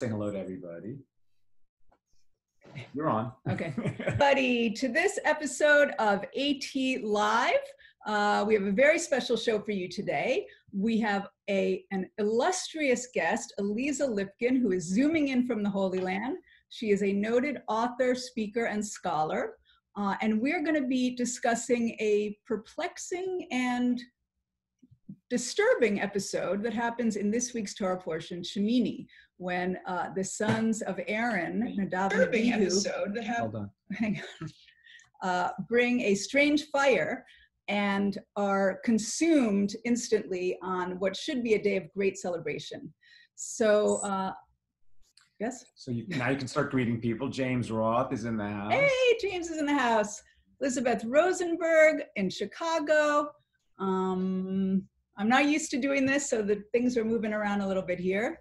Say hello to everybody. You're on. Okay. Everybody, to this episode of AT Live. We have a very special show for you today. We have an illustrious guest, Aliza Lipkin, who is zooming in from the Holy Land. She is a noted author, speaker, and scholar. And we're going to be discussing a perplexing and disturbing episode that happens in this week's Torah portion, Shemini, when the sons of Aaron, Nadav and Avihu, bring a strange fire and are consumed instantly on what should be a day of great celebration. So, yes? So now you can start greeting people. James Roth is in the house. Hey, James is in the house. Elizabeth Rosenberg in Chicago. I'm not used to doing this, so the things are moving around a little bit here.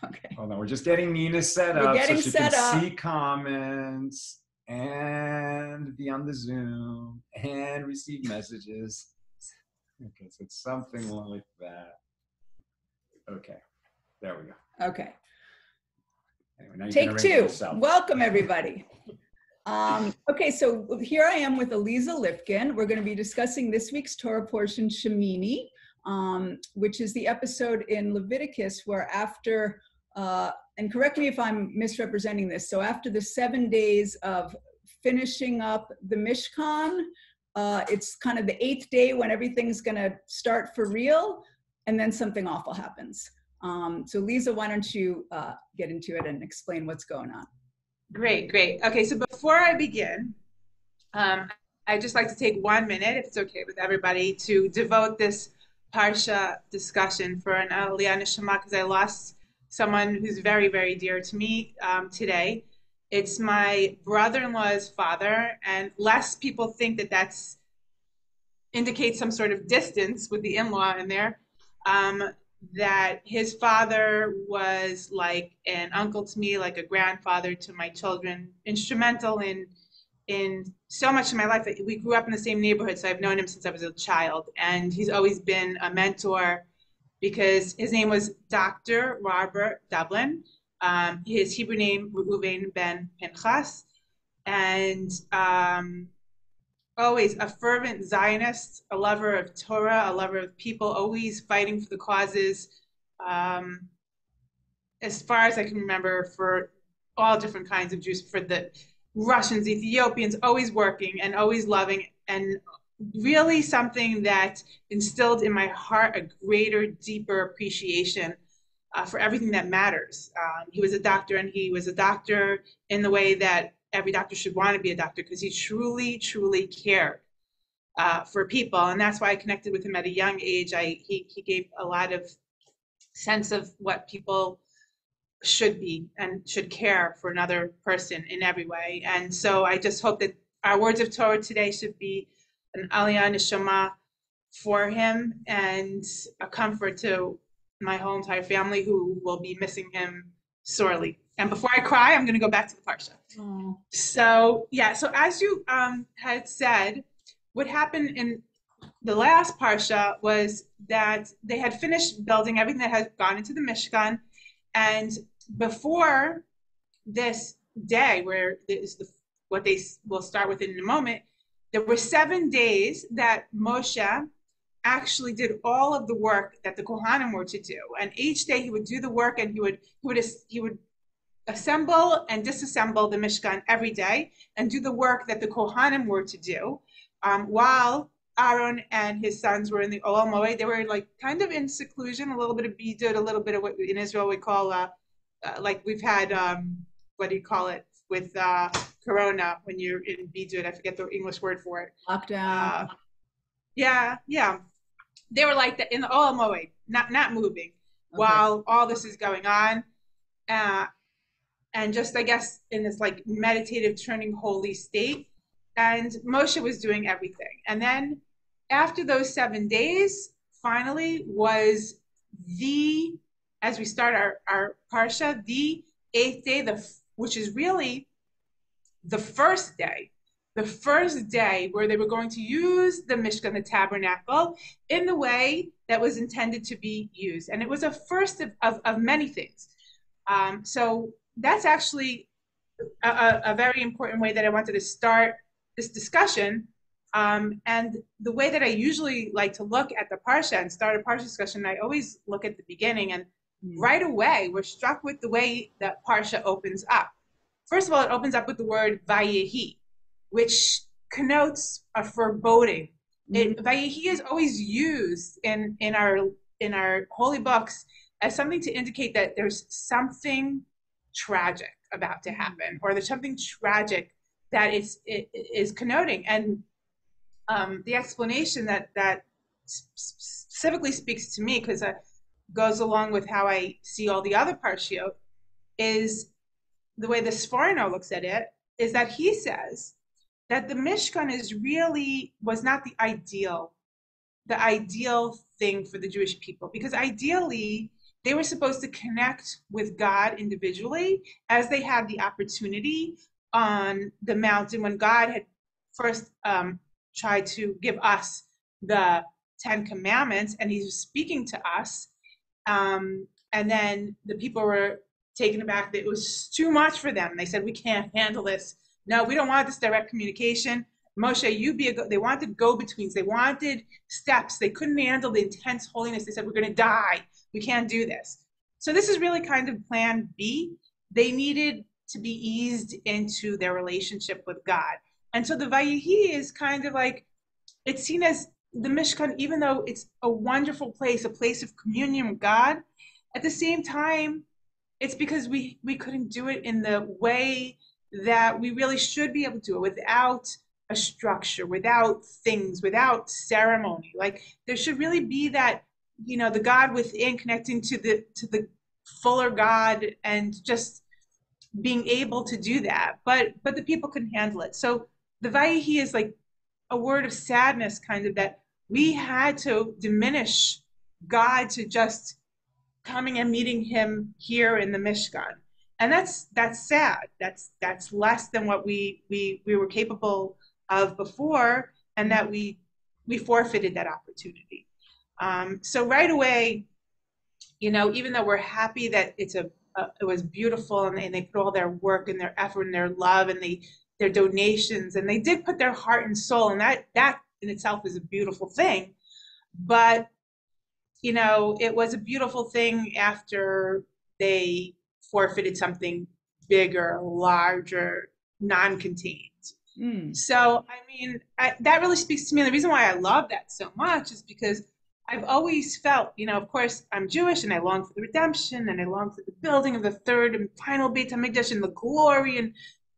Okay. Hold on, we're just getting Nina set up so she can see comments and be on the Zoom and receive messages. Okay, so it's something like that. Okay, there we go. Okay. Anyway, now you Take two. Yourself. Welcome, everybody. Okay, so here I am with Aliza Lipkin. We're going to be discussing this week's Torah portion, Shemini, which is the episode in Leviticus where after, and correct me if I'm misrepresenting this, so after the 7 days of finishing up the Mishkan, it's kind of the 8th day when everything's going to start for real, and then something awful happens. So Lisa, why don't you get into it and explain what's going on? Great. Okay, so before I begin, I'd just like to take 1 minute, if it's okay with everybody, to devote this Parsha discussion for an Aliyah Neshama, because I lost someone who's very, very dear to me today. It's my brother-in-law's father, and lest people think that that's indicates some sort of distance with the in-law in there, that his father was like an uncle to me, like a grandfather to my children, instrumental in so much of my life. We grew up in the same neighborhood, so I've known him since I was a child, and he's always been a mentor because his name was Dr. Robert Dublin. His Hebrew name, Reuven ben Pinchas, and always a fervent Zionist, a lover of Torah, a lover of people, always fighting for the causes, as far as I can remember, for all different kinds of Jews, for the Russians, Ethiopians, always working and always loving, and really something that instilled in my heart a greater, deeper appreciation for everything that matters. He was a doctor, and he was a doctor in the way that every doctor should want to be a doctor, because he truly, truly cared for people. And that's why I connected with him at a young age. He gave a lot of sense of what people should be and should care for another person in every way. And so I just hope that our words of Torah today should be an Aliyah Neshama for him and a comfort to my whole entire family, who will be missing him sorely. And before I cry, I'm going to go back to the Parsha. So as you had said, what happened in the last Parsha was that they had finished building everything that had gone into the Mishkan. And before this day, where is what they will start with in a moment, there were 7 days that Moshe actually did all of the work that the Kohanim were to do. And each day he would do the work, and he would assemble and disassemble the Mishkan every day and do the work that the Kohanim were to do, while Aharon and his sons were in the Ohel Moed. They were like kind of in seclusion, a little bit of bidud, a little bit of what in Israel we call like we've had what do you call it with Corona when you're in bidud? I forget the English word for it. Lockdown. Yeah. They were like that in the Ohel Moed, not moving, while all this is going on. And just, I guess, in this like meditative, turning holy state. And Moshe was doing everything. And then after those 7 days, finally was as we start our Parsha, the 8th day, which is really the first day where they were going to use the Mishkan, the tabernacle, in the way that was intended to be used. And it was a first of many things. So that's actually a very important way that I wanted to start this discussion. And the way that I usually like to look at the Parsha and start a Parsha discussion, I always look at the beginning, and right away we're struck with the way that Parsha opens up. First of all, it opens up with the word Vayehi, which connotes a foreboding. Vayehi is always used in our holy books as something to indicate that there's something tragic about to happen, or there's something tragic that is connoting. And the explanation that specifically speaks to me, because it goes along with how I see all the other parshiot, is the way the Sforno looks at it, is that he says that the Mishkan was not the ideal thing for the Jewish people, because ideally they were supposed to connect with God individually as they had the opportunity on the mountain when God had first tried to give us the 10 Commandments, and he was speaking to us. And then the people were taken aback that it was too much for them. They said, we can't handle this. No, we don't want this direct communication. Moshe, they wanted go-betweens. They wanted steps. They couldn't handle the intense holiness. They said, we're going to die. We can't do this. So this is really kind of plan B. They needed to be eased into their relationship with God. And so the Vayehi is kind of like, it's seen as the Mishkan, even though it's a wonderful place, a place of communion with God, at the same time, it's because we couldn't do it in the way that we really should be able to do it, without a structure, without things, without ceremony. Like, there should really be that, the God within connecting to the fuller God, and just being able to do that. But the people couldn't handle it. So the Vayehi is like a word of sadness, kind of, that we had to diminish God to just coming and meeting him here in the Mishkan. And that's sad. That's less than what we were capable of before, and that we forfeited that opportunity. So right away, even though we're happy that it was beautiful, and they put all their work and their effort and their love and their donations, and they did put their heart and soul, and that in itself is a beautiful thing. But it was a beautiful thing after they forfeited something bigger, larger, non-contained. So, that really speaks to me. And the reason why I love that so much is because I've always felt, of course, I'm Jewish, and I long for the redemption, and I long for the building of the third and final Beit HaMikdash and the glory, and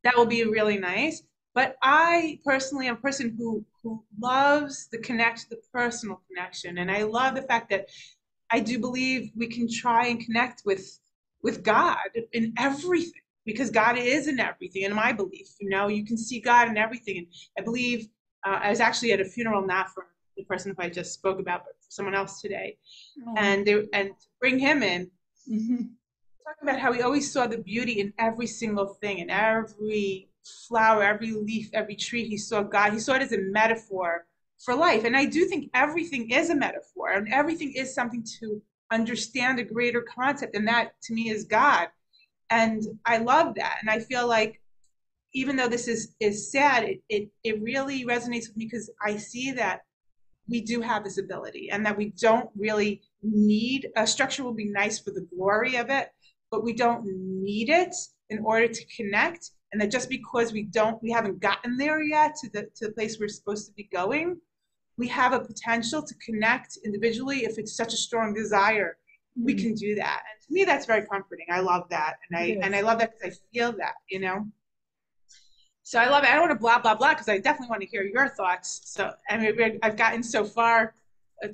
that will be really nice. But I personally am a person who loves the personal connection. And I love the fact that I do believe we can try and connect with God in everything, because God is in everything, in my belief. You can see God in everything. And I believe, I was actually at a funeral, not for the person who I just spoke about, but for someone else today. Oh. And to bring him in, talking about how he always saw the beauty in every single thing, in every flower, every leaf, every tree. He saw God. He saw it as a metaphor for life. And I do think everything is a metaphor, and everything is something to understand a greater concept, and that to me is God. And I love that. And I feel like, even though this is sad, it really resonates with me, because I see that we do have this ability, and that we don't really need a structure. Will be nice for the glory of it, but we don't need it in order to connect. And that just because we haven't gotten there yet to the place we're supposed to be going, we have a potential to connect individually. If it's such a strong desire, we can do that. And to me, that's very comforting. I love that. And I love that because I feel that, So I love it. I don't want to blah, blah, blah, because I definitely want to hear your thoughts. So I've gotten so far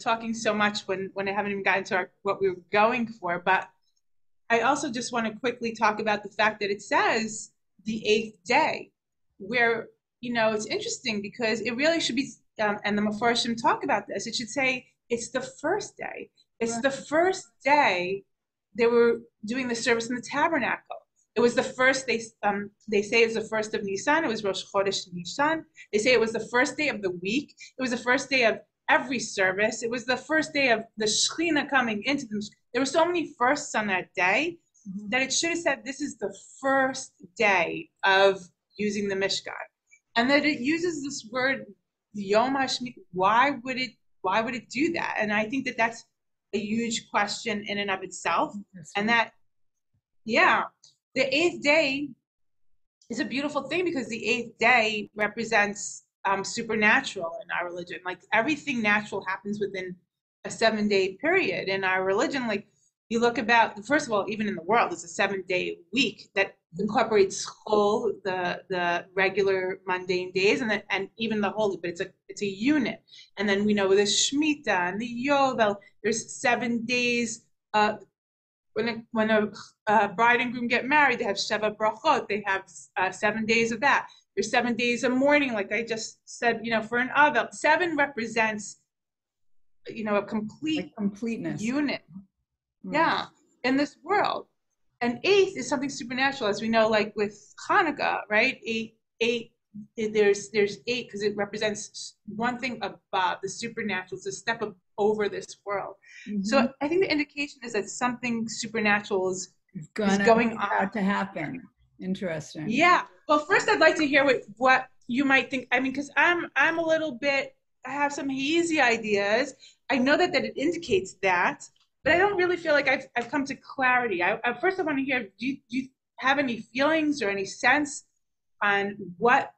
talking so much when I haven't even gotten to what we were going for. But I also just want to quickly talk about the fact that it says the 8th day, where, it's interesting, because it really should be, and the Mefarshim talk about this, it should say it's the first day. It's right. The first day they were doing the service in the tabernacle. It was the first, they say it was the first of Nisan. It was Rosh Chodesh Nisan. They say it was the first day of the week. It was the first day of every service. It was the first day of the Shekhinah coming into them. There were so many firsts on that day that it should have said this is the first day of using the Mishkan, and that it uses this word Yom HaShmini. Why would it do that? And I think that that's a huge question in and of itself. And that, yeah, the 8th day is a beautiful thing because the 8th day represents supernatural in our religion. Like everything natural happens within a 7-day period in our religion. Like you look about, first of all, even in the world, it's a 7-day week that incorporates whole the regular mundane days and even the holy, but it's a unit. And then we know the Shemitah and the Yovel. There's 7 days. When a bride and groom get married, they have Sheva Brachot. They have 7 days of that. There's 7 days of mourning, like I just said. For an Avel, 7 represents, a completeness unit. Yeah, in this world. And 8th is something supernatural, as we know, like with Hanukkah, right? Eight. There's 8 because it represents one thing above the supernatural. It's a step over this world. So I think the indication is that something supernatural is going on to happen. Interesting. Yeah. Well, first I'd like to hear what you might think. I mean, because I'm a little bit. I have some hazy ideas. I know that it indicates that, but I don't really feel like I've come to clarity. First I want to hear. Do you have any feelings or any sense on what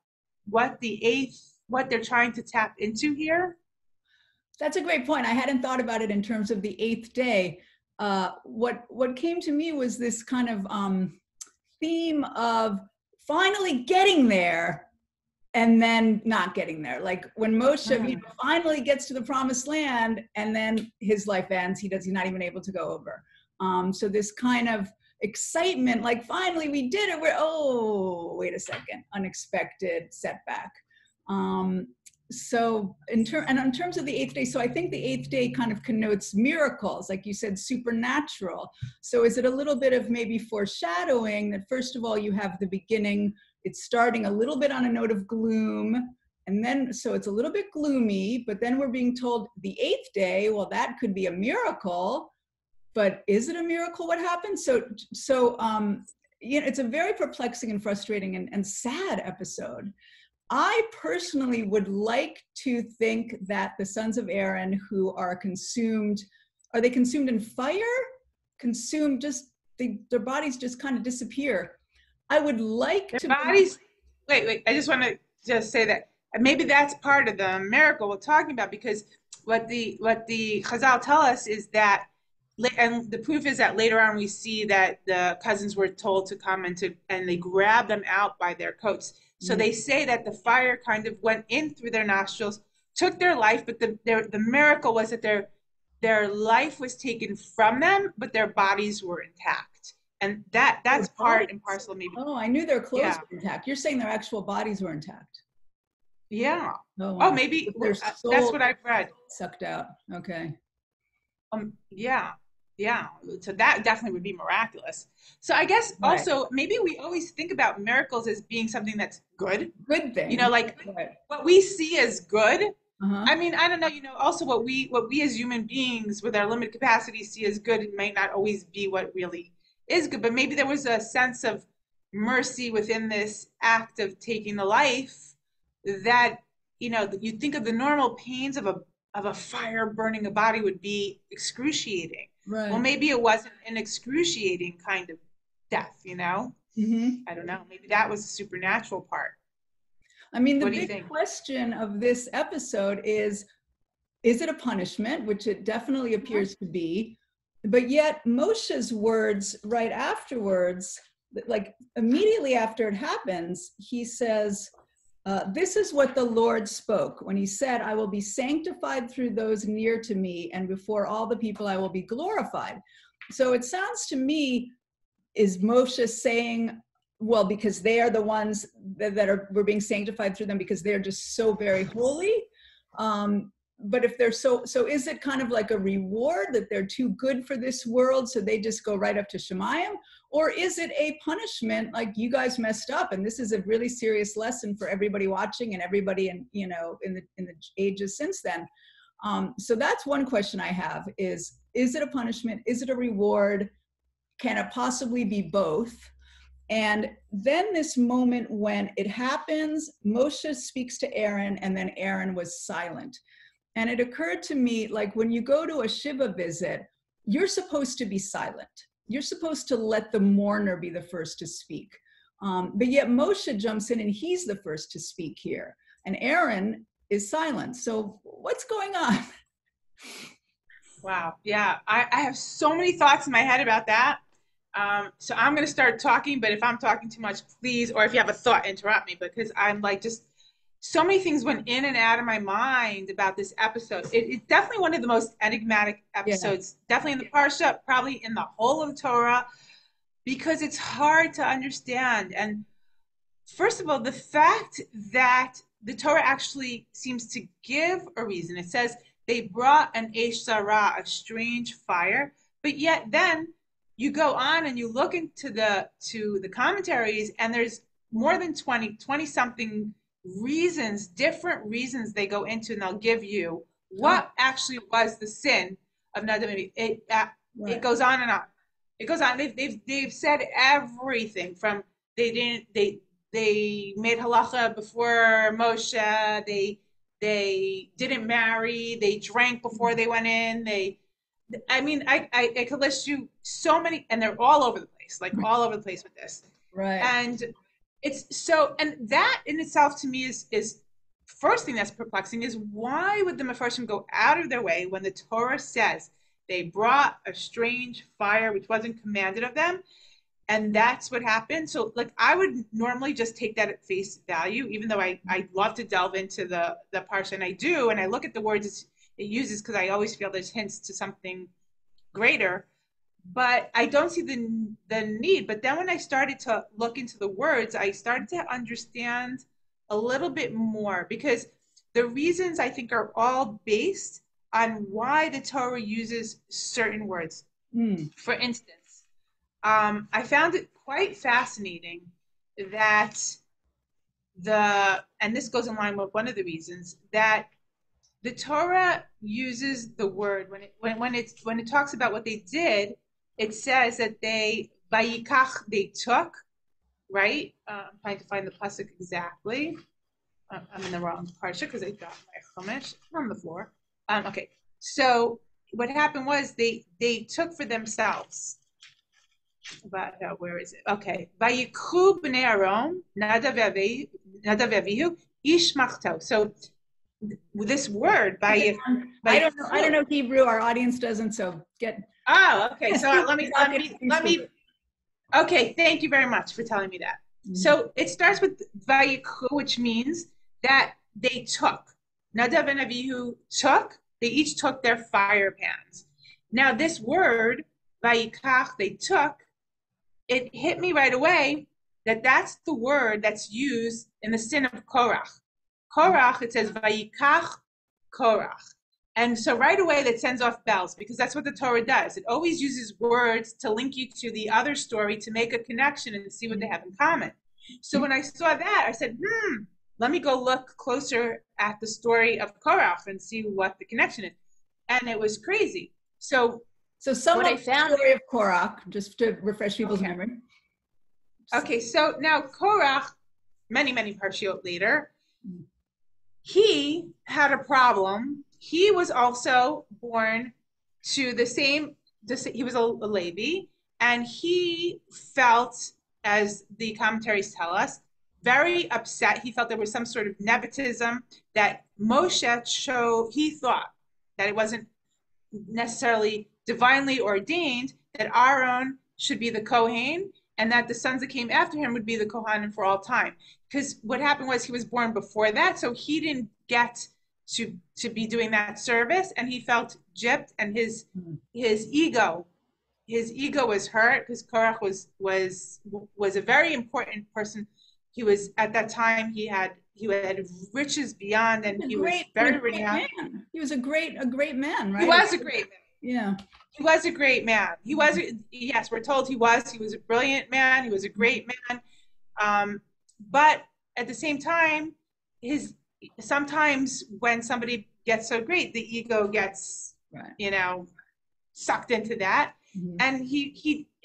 the 8th, what they're trying to tap into here? That's a great point. I hadn't thought about it in terms of the 8th day. What came to me was this kind of theme of finally getting there and then not getting there. Like when Moshe finally gets to the promised land and then his life ends, he's not even able to go over. So this kind of excitement, like finally we did it. Wait a second, unexpected setback. So in terms of the 8th day, so I think the 8th day kind of connotes miracles, like you said, supernatural. So is it a little bit of maybe foreshadowing that first of all, you have the beginning, it's starting a little bit on a note of gloom, and then, so it's a little bit gloomy, but then we're being told the 8th day, well, that could be a miracle, but is it a miracle what happened? So it's a very perplexing and frustrating and sad episode. I personally would like to think that the sons of Aaron who are consumed in fire? Consumed, their bodies just kind of disappear. I would like their bodies. Wait, I just want to just say that maybe that's part of the miracle we're talking about, because what the Chazal tell us is that, and the proof is that later on we see that the cousins were told to come and they grabbed them out by their coats. So they say that the fire kind of went in through their nostrils, took their life, but the miracle was that their life was taken from them, but their bodies were intact. And that's part and parcel maybe. Oh, I knew their clothes were intact. You're saying their actual bodies were intact. Yeah. Oh, wow. Maybe that's what I've read. Sucked out. Okay. Yeah. So that definitely would be miraculous. So I guess also maybe we always think about miracles as being something that's good. Good thing. Like what we see as good. I mean, I don't know, also what we as human beings with our limited capacity see as good, it might not always be what really is good, but maybe there was a sense of mercy within this act of taking the life that, you think of the normal pains of a fire burning a body would be excruciating. Right. Well, maybe it wasn't an excruciating kind of death, I don't know. Maybe that was the supernatural part. I mean, the big question of this episode is it a punishment, which it definitely appears to be, but yet Moshe's words right afterwards, like immediately after it happens, he says, this is what the Lord spoke when he said, I will be sanctified through those near to me, and before all the people I will be glorified. So it sounds to me, is Moshe saying, well, because they are the ones that we're being sanctified through them because they're just so very holy. But if they're so is it kind of like a reward that they're too good for this world, so they just go right up to Shemayim? Or is it a punishment, like you guys messed up, and this is a really serious lesson for everybody watching and everybody in the ages since then? So that's one question I have: is it a punishment? Is it a reward? can it possibly be both? And then this moment when it happens, Moshe speaks to Aaron, and then Aaron was silent. And it occurred to me, like when you go to a Shiva visit, you're supposed to be silent. You're supposed to let the mourner be the first to speak. But yet Moshe jumps in and he's the first to speak here. And Aaron is silent. So what's going on? Wow. Yeah. I have so many thoughts in my head about that. So I'm going to start talking, but if I'm talking too much, please, or if you have a thought, interrupt me, because I'm like, just so many things went in and out of my mind about this episode. It's definitely one of the most enigmatic episodes, definitely in the Parshat, probably in the whole of the Torah, because it's hard to understand. And first of all, the fact that the Torah actually seems to give a reason. It says they brought an Eish Zara, a strange fire, but yet then you go on and you look into the commentaries, and there's more than 20 something reasons, different reasons they go into, and they'll give you what actually was the sin of Nadav and Avihu. It goes on and on. It goes on. They've said everything from they made halacha before Moshe. They didn't marry. They drank before they went in. I could list you so many, and they're all over the place, like all over the place with this. Right. And it's so, and that in itself to me is first thing that's perplexing is why would the Mefarshim go out of their way when the Torah says they brought a strange fire which wasn't commanded of them, and that's what happened. So like I would normally just take that at face value, even though I love to delve into the Parsha, and I do, and I look at the words it uses because I always feel there's hints to something greater, but I don't see the need. But then when I started to look into the words, I started to understand a little bit more, because the reasons I think are all based on why the Torah uses certain words. For instance, I found it quite fascinating that and this goes in line with one of the reasons, that the Torah uses the word when it talks about what they did. It says that they took, right? I'm trying to find the pasuk exactly. I'm in the wrong parsha because I dropped my chumash on the floor. Okay, so what happened was they took for themselves. But where is it? Okay, vayikhu bnei Aharon Nadav and Avihu ish machto. So this word I don't know Hebrew. Our audience doesn't. So get. Oh, okay. So let me. Okay, thank you very much for telling me that. Mm-hmm. So it starts with vayikhu, which means that they took. Nadav and Avihu took. They each took their fire pans. Now this word vayikach, they took. It hit me right away that that's the word that's used in the sin of Korach. Korach, it says vayikach Korach. And so right away that sends off bells, because that's what the Torah does. It always uses words to link you to the other story, to make a connection and see what they have in common. So when I saw that, I said, let me go look closer at the story of Korach and see what the connection is. And it was crazy. So some of the story of Korach, just to refresh people's memory. Okay, so now Korach, many parashiyot later, he had a problem. He was also born to he was a Levi, and he felt, as the commentaries tell us, very upset. He felt there was some sort of nepotism, that Moshe he thought that it wasn't necessarily divinely ordained that Aharon should be the Kohen, and that the sons that came after him would be the Kohanim for all time. Because what happened was he was born before that, so he didn't get to be doing that service, and he felt gypped, and his ego was hurt, because Korach was a very important person. He was, at that time, he had riches beyond, and he was very renowned. He was a great man, right? He was a great man. Yeah. He was a great man. He was, yes, we're told he was a brilliant man. He was a great man. But at the same time, sometimes when somebody gets so great, the ego gets, sucked into that. Mm-hmm. And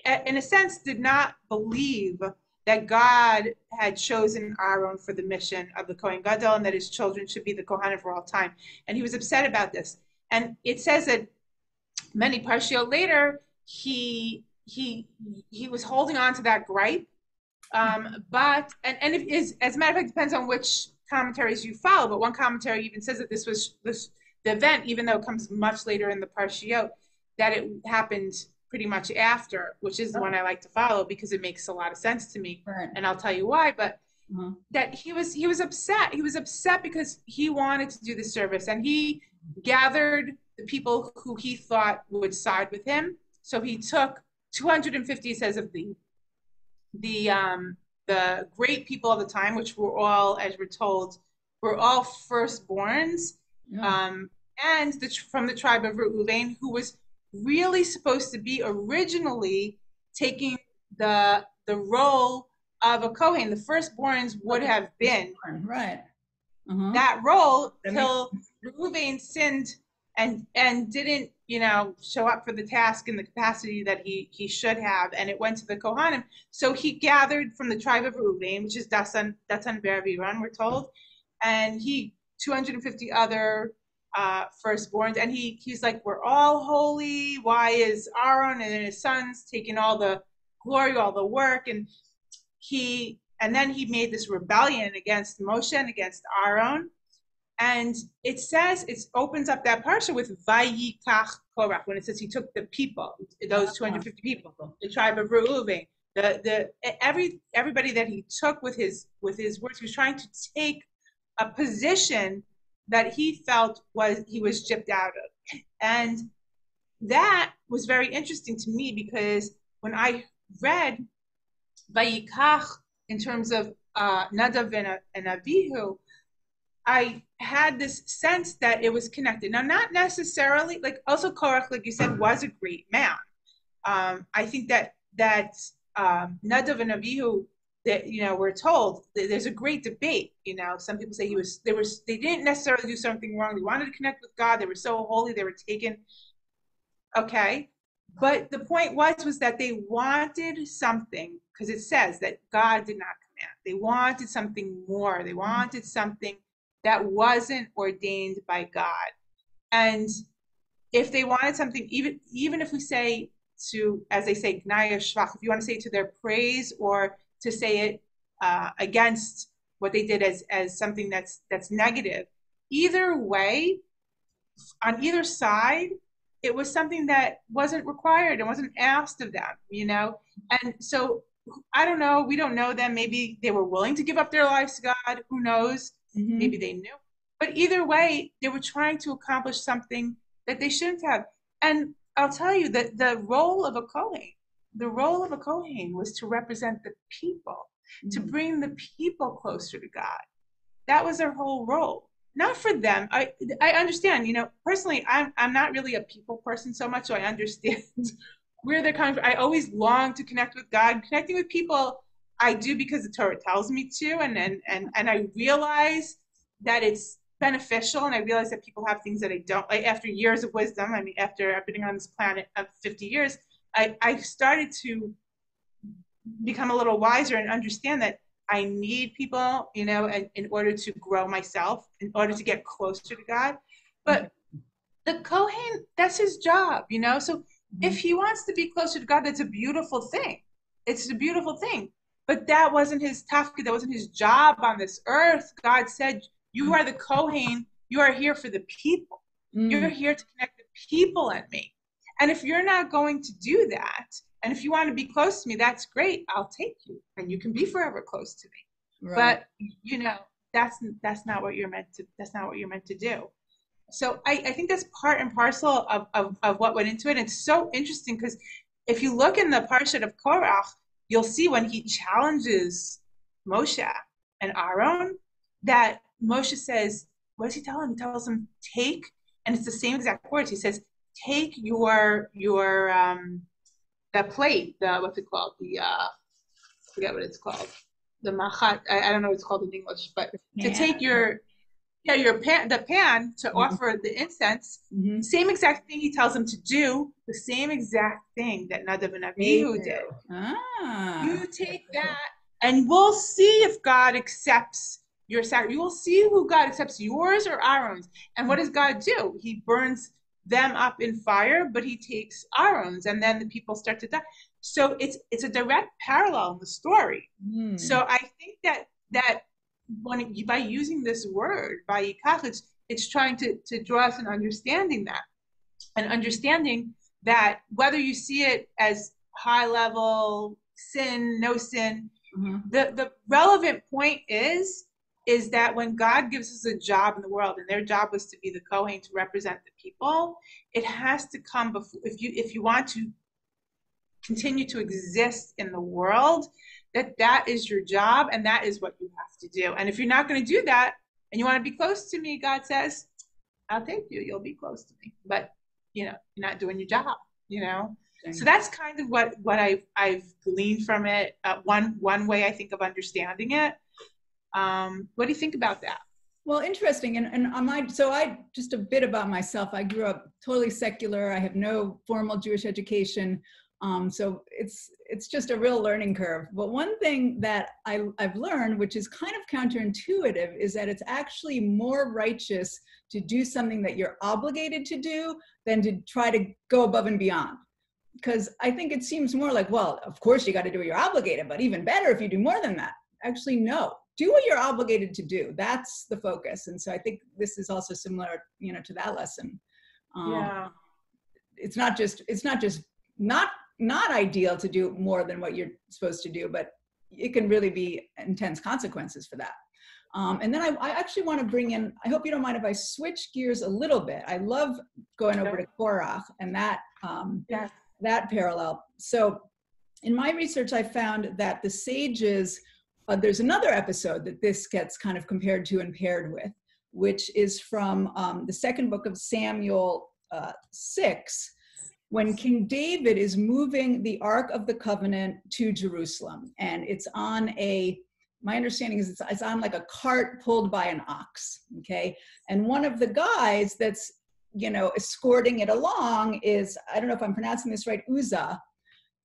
in a sense, did not believe that God had chosen Aharon for the mission of the Kohen Gadol and that his children should be the Kohanim for all time. And he was upset about this. And it says that many Parshiot later, he was holding on to that gripe. But it is, as a matter of fact, depends on which commentaries you follow. But one commentary even says that this was the event, even though it comes much later in the Parshiot, that it happened pretty much after, which is the one I like to follow because it makes a lot of sense to me. Right. And I'll tell you why. But that he was upset. He was upset because he wanted to do the service, and he gathered the people who he thought would side with him. So he took 250, it says, of the great people of the time, which were all, as we're told, were all firstborns, and from the tribe of Reuven, who was really supposed to be originally taking the role of a Kohen. The firstborns would have been that role till Reuven sinned and didn't, show up for the task in the capacity that he should have, and it went to the Kohanim. So he gathered from the tribe of Reuven, which is Datan Aharon, we're told, and 250 other firstborns, and he's like, we're all holy. Why is Aharon and his sons taking all the glory, all the work? And then he made this rebellion against Moshe and against Aharon. And it says, it opens up that parsha with Vayikach Korach, when it says he took the people, those 250 people, the tribe of Reuven, everybody that he took with his words. He was trying to take a position that he felt he was gypped out of. And that was very interesting to me, because when I read Vayikach in terms of Nadav and Avihu, I had this sense that it was connected. Now, not necessarily, like also Korach, like you said, was a great man. I think that Nadav and Avihu, that we're told that there's a great debate. Some people say they didn't necessarily do something wrong. They wanted to connect with God. They were so holy. They were taken. Okay, but the point was that they wanted something, because it says that God did not command. They wanted something more. They wanted something that wasn't ordained by God. And if they wanted something, even if we say as they say, Gnaya Shvach, if you want to say it to their praise or to say it against what they did as something that's negative, either way, on either side, it was something that wasn't required and wasn't asked of them, And so, I don't know, we don't know them. Maybe they were willing to give up their lives to God. Who knows? Mm-hmm. Maybe they knew. But either way, they were trying to accomplish something that they shouldn't have. And I'll tell you that the role of a Kohen was to represent the people, to bring the people closer to God. That was their whole role. Not for them. I understand, personally, I'm not really a people person so much, so I understand where they're coming from. I always long to connect with God. Connecting with people, I do because the Torah tells me to, and I realize that it's beneficial, and I realize that people have things that I don't. Like, after years of wisdom, after I've been on this planet of 50 years, I started to become a little wiser and understand that I need people, and in order to grow myself, in order to get closer to God. But the Kohen, that's his job, So if he wants to be closer to God, that's a beautiful thing. It's a beautiful thing. But that wasn't his tafkid. That wasn't his job on this earth. God said, you are the Kohen. You are here for the people. You're here to connect the people and me. And if you're not going to do that, and if you want to be close to me, that's great. I'll take you, and you can be forever close to me. Right. But that's not what you're meant to. That's not what you're meant to do. So I think that's part and parcel of what went into it. And it's so interesting because if you look in the Parshat of Korach, you'll see when he challenges Moshe and Aharon, that Moshe says, what does he tell him? He tells him, take, and it's the same exact words. He says, take your the plate, what's it called? I forget what it's called. The machat, I don't know what it's called in English, but to take your Yeah, the pan to offer the incense, same exact thing he tells them to do, the same exact thing that Nadav and Avihu did. You take that, and we'll see if God accepts your sacrifice. You will see who God accepts, yours or Aaron's. And what does God do? He burns them up in fire, but he takes Aaron's, and then the people start to die. So it's a direct parallel in the story. So I think that by using this word, by yikach, it's trying to draw us an understanding that whether you see it as high level sin, no sin, the relevant point is that when God gives us a job in the world, and their job was to be the Kohen, to represent the people, it has to come before, if you want to continue to exist in the world, that is your job, and that is what you have to do. And if you're not going to do that, and you want to be close to me, God says, I'll take you, you'll be close to me, but you're not doing your job, So that's kind of what I've gleaned from it. One way I think of understanding it. What do you think about that? Well, interesting. And I just a bit about myself. I grew up totally secular. I have no formal Jewish education. So it's just a real learning curve. But one thing that I've learned, which is kind of counterintuitive, is that it's actually more righteous to do something that you're obligated to do than to try to go above and beyond. Because I think it seems more like, well, of course you got to do what you're obligated, but even better if you do more than that. Actually, no. Do what you're obligated to do. That's the focus. And so I think this is also similar, to that lesson. It's not just not ideal to do more than what you're supposed to do, but it can really be intense consequences for that. And then I actually want to bring in, I hope you don't mind if I switch gears a little bit. I love going over to Korach and that parallel. So in my research, I found that the sages, there's another episode that this gets kind of compared to and paired with, which is from the second book of Samuel 6, when King David is moving the Ark of the Covenant to Jerusalem. And it's on my understanding is it's on like a cart pulled by an ox, okay? And one of the guys that's, escorting it along is, I don't know if I'm pronouncing this right, Uzzah.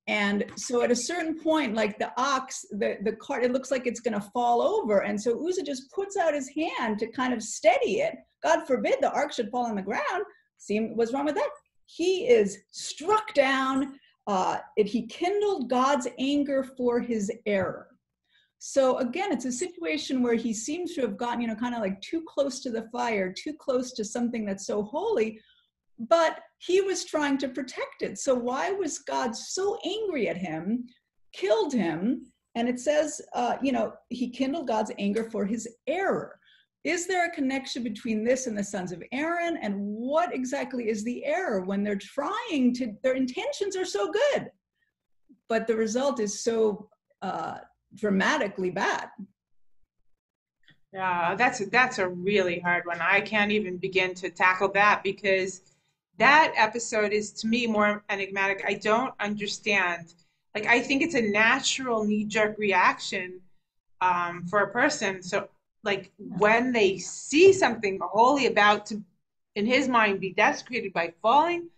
And so at a certain point, like the ox, the cart, it looks like it's going to fall over. And so Uzzah just puts out his hand to kind of steady it. God forbid the ark should fall on the ground. See what's wrong with that? He is struck down. He kindled God's anger for his error. So again, it's a situation where he seems to have gotten, kind of like too close to the fire, too close to something that's so holy, but he was trying to protect it. So why was God so angry at him, killed him? And it says, he kindled God's anger for his error. Is there a connection between this and the sons of Aaron? And what exactly is the error when they're their intentions are so good, but the result is so dramatically bad? Yeah, that's a really hard one. I can't even begin to tackle that because that episode is, to me, more enigmatic. I don't understand. Like, I think it's a natural knee-jerk reaction for a person. So, like, when they see something holy about to, in his mind, be desecrated by falling,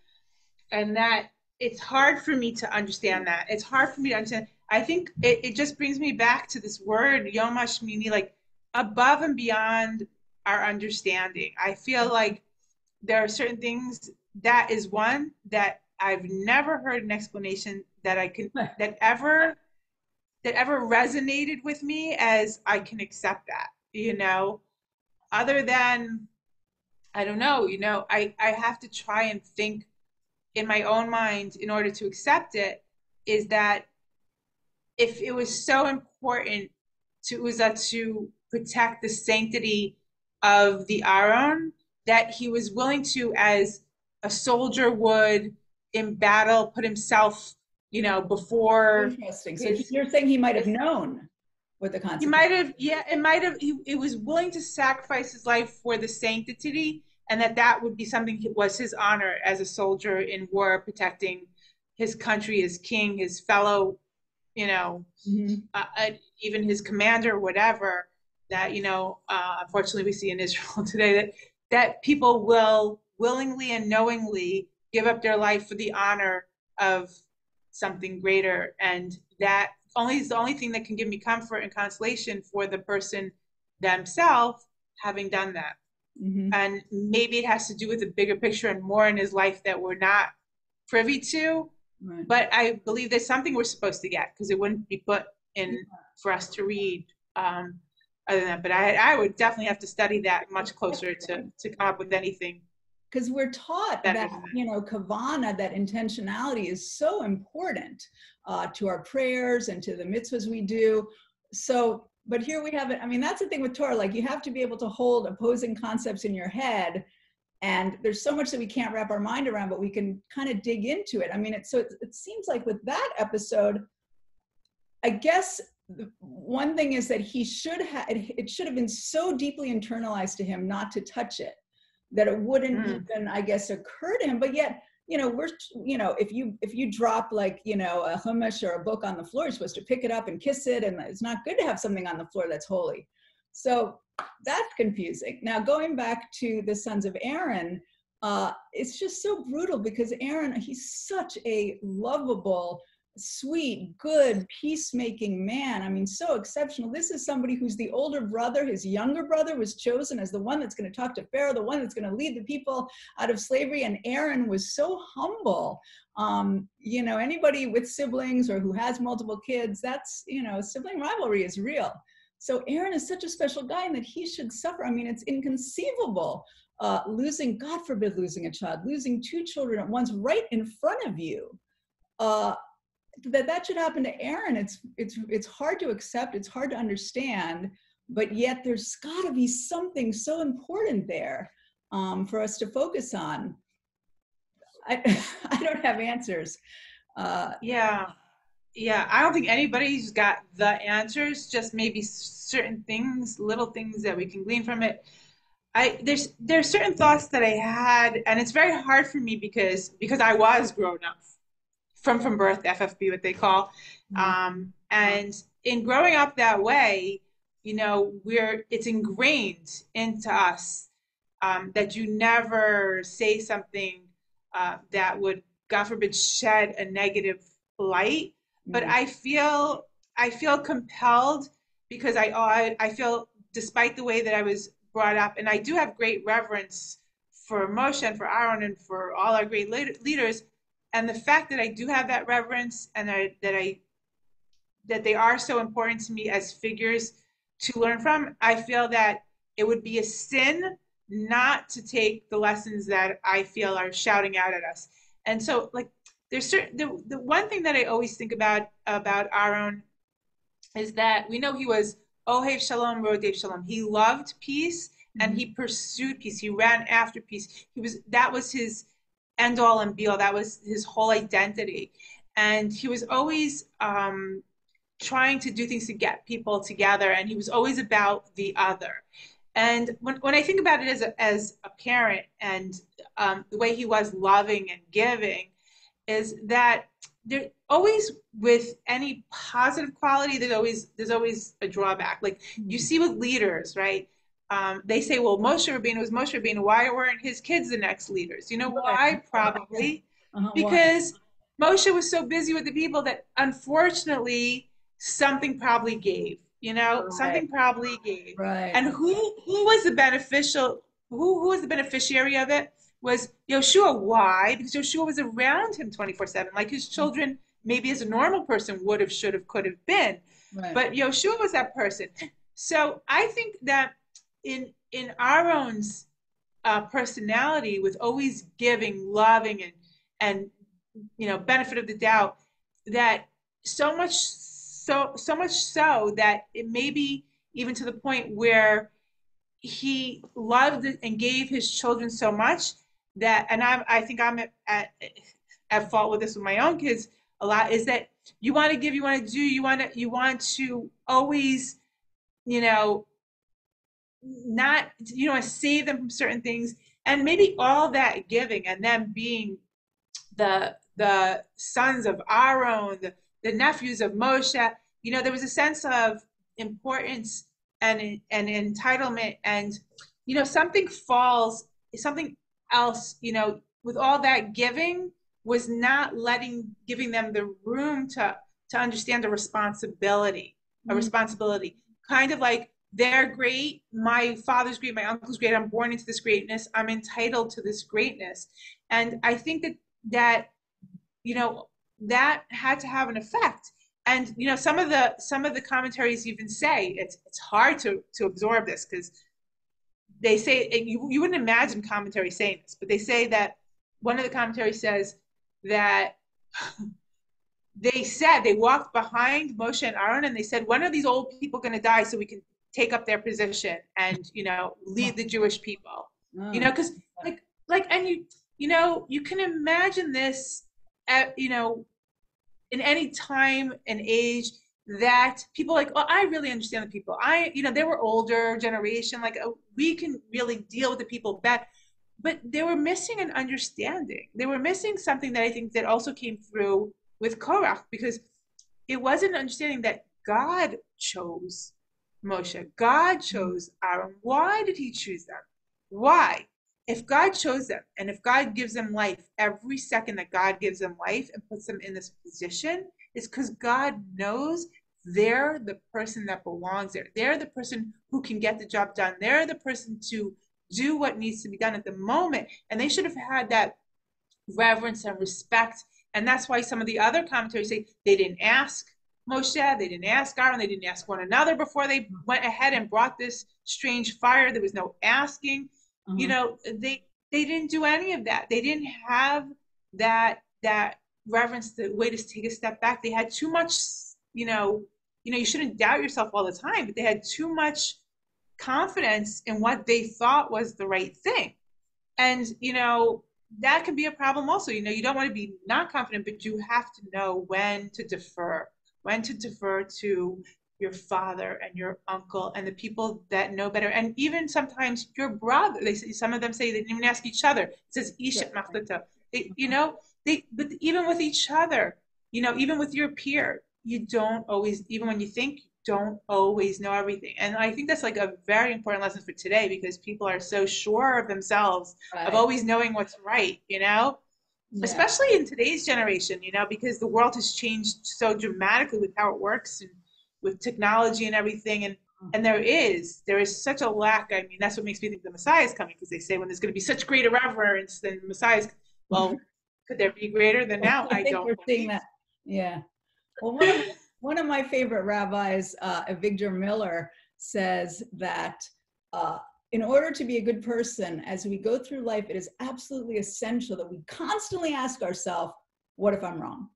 and that it's hard for me to understand that. It's hard for me to understand. I think it just brings me back to this word, Yom HaShemini, like above and beyond our understanding. I feel like there are certain things, that is one that I've never heard an explanation that that ever resonated with me as I can accept that, other than, I don't know, I have to try and think in my own mind in order to accept it, is that if it was so important to Uzzah to protect the sanctity of the Aharon, that he was willing to, as a soldier would in battle, put himself, before. Interesting. So you're saying he might have known what the consequences. He might have, it might have. He was willing to sacrifice his life for the sanctity, and that would be something that was his honor as a soldier in war, protecting his country, his king, his fellow, even his commander, whatever. that, unfortunately we see in Israel today, that people will willingly and knowingly give up their life for the honor of something greater. And that is the only thing that can give me comfort and consolation for the person themselves having done that. Mm-hmm. And maybe it has to do with the bigger picture and more in his life that we're not privy to. Right. But I believe there's something we're supposed to get, because it wouldn't be put in for us to read other than that. But I would definitely have to study that much closer to come up with anything. Because we're taught that, kavana, that intentionality is so important to our prayers and to the mitzvahs we do. So, but here we have it. I mean, that's the thing with Torah, like you have to be able to hold opposing concepts in your head. And there's so much that we can't wrap our mind around, but we can kind of dig into it. I mean, it seems like with that episode, I guess one thing is that it should have been so deeply internalized to him not to touch it, that it wouldn't even, I guess, occur to him. But yet, if you drop like, a hummus or a book on the floor, you're supposed to pick it up and kiss it. And it's not good to have something on the floor that's holy. So that's confusing. Now, going back to the sons of Aaron, it's just so brutal because Aaron, he's such a lovable, sweet, good, peacemaking man. I mean, so exceptional. This is somebody who's the older brother. His younger brother was chosen as the one that's going to talk to Pharaoh, the one that's going to lead the people out of slavery. And Aaron was so humble. Anybody with siblings or who has multiple kids, that's, sibling rivalry is real. So Aaron is such a special guy, and that he should suffer. I mean, it's inconceivable. God forbid losing a child, losing two children at once right in front of you. That should happen to Aaron. It's hard to accept. It's hard to understand, but yet there's got to be something so important there for us to focus on. I don't have answers. Yeah, I don't think anybody's got the answers, just maybe certain things, little things that we can glean from it. There's certain thoughts that I had, and it's very hard for me because I was grown up from birth, FFB, what they call. And in growing up that way, it's ingrained into us that you never say something that would, God forbid, shed a negative light. But I feel compelled, because I feel, despite the way that I was brought up, and I do have great reverence for Moshe and for Aharon and for all our great leaders, and the fact that I do have that reverence, and that they are so important to me as figures to learn from, I feel that it would be a sin not to take the lessons that I feel are shouting out at us. And so, like, there's the one thing that I always think about Aharon is that we know he was Ohev Shalom, Rodev Shalom. He loved peace and he pursued peace. He ran after peace. That was his end all and be all. That was his whole identity. And he was always trying to do things to get people together, and he was always about the other. And when I think about it as a parent, and the way he was loving and giving, is that there always, with any positive quality, there's always a drawback. Like you see with leaders, right? They say, well, Moshe Rabbeinu was Moshe Rabbeinu. Why weren't his kids the next leaders? You know why? Probably because Moshe was so busy with the people that, unfortunately, something probably gave. Something probably gave. Right. And who was the beneficial? Who was the beneficiary of it? Was Yoshua. Why? Because Yoshua was around him 24/7, like his children, maybe as a normal person would have, should have, could have been. Right. But Yoshua was that person. So I think that in Aaron's personality, with always giving, loving, and benefit of the doubt, that so much so that it may be even to the point where he loved and gave his children so much that, and I think I'm at fault with this with my own kids a lot, is that you want to give, you want to do, you want to always, not, save them from certain things. And maybe all that giving and them being the sons of Aharon, the nephews of Moshe, there was a sense of importance and entitlement, and something else, with all that giving, was not giving them the room to understand a responsibility, kind of like, they're great, my father's great, my uncle's great, I'm born into this greatness, I'm entitled to this greatness. And I think that that had to have an effect. And some of the commentaries even say it's hard to absorb this, because they say, you wouldn't imagine commentary saying this, but they say that one of the commentaries says that they walked behind Moshe and Aaron, and they said, when are these old people going to die so we can take up their position and lead the Jewish people? Because and you can imagine this at in any time and age, that people like, oh, I really understand the people. They were older generation, like, we can really deal with the people better. But they were missing an understanding. They were missing something that I think that also came through with Korach, because it wasn't understanding that God chose Moshe. God chose Aaron. Why did he choose them? Why? If God chose them, and if God gives them life, every second that God gives them life and puts them in this position, is because God knows they're the person that belongs there. They're the person who can get the job done. They're the person to do what needs to be done at the moment. And they should have had that reverence and respect. And that's why some of the other commentaries say they didn't ask Moshe, they didn't ask Aaron, they didn't ask one another before they went ahead and brought this strange fire. There was no asking. They didn't do any of that. They didn't have that reverence, the way to take a step back. They had too much, you shouldn't doubt yourself all the time, but they had too much confidence in what they thought was the right thing. And that can be a problem also. You don't want to be not confident, but you have to know when to defer to your father and your uncle and the people that know better. And even sometimes your brother. Some of them say they didn't even ask each other. It says Ishat Machlita. But even with each other, even with your peer, you don't always, even when you think, you don't always know everything. And I think that's like a very important lesson for today, because people are so sure of themselves, of always knowing what's right, especially in today's generation, because the world has changed so dramatically with how it works and with technology and everything. And there is such a lack. I mean, that's what makes me think the Messiah is coming, because they say when there's going to be such great reverence, then the Messiah is, well, could there be greater than now? I think we're seeing that. Yeah. Well, one of my favorite rabbis, Avigdor Miller, says that in order to be a good person, as we go through life, it is absolutely essential that we constantly ask ourselves, what if I'm wrong?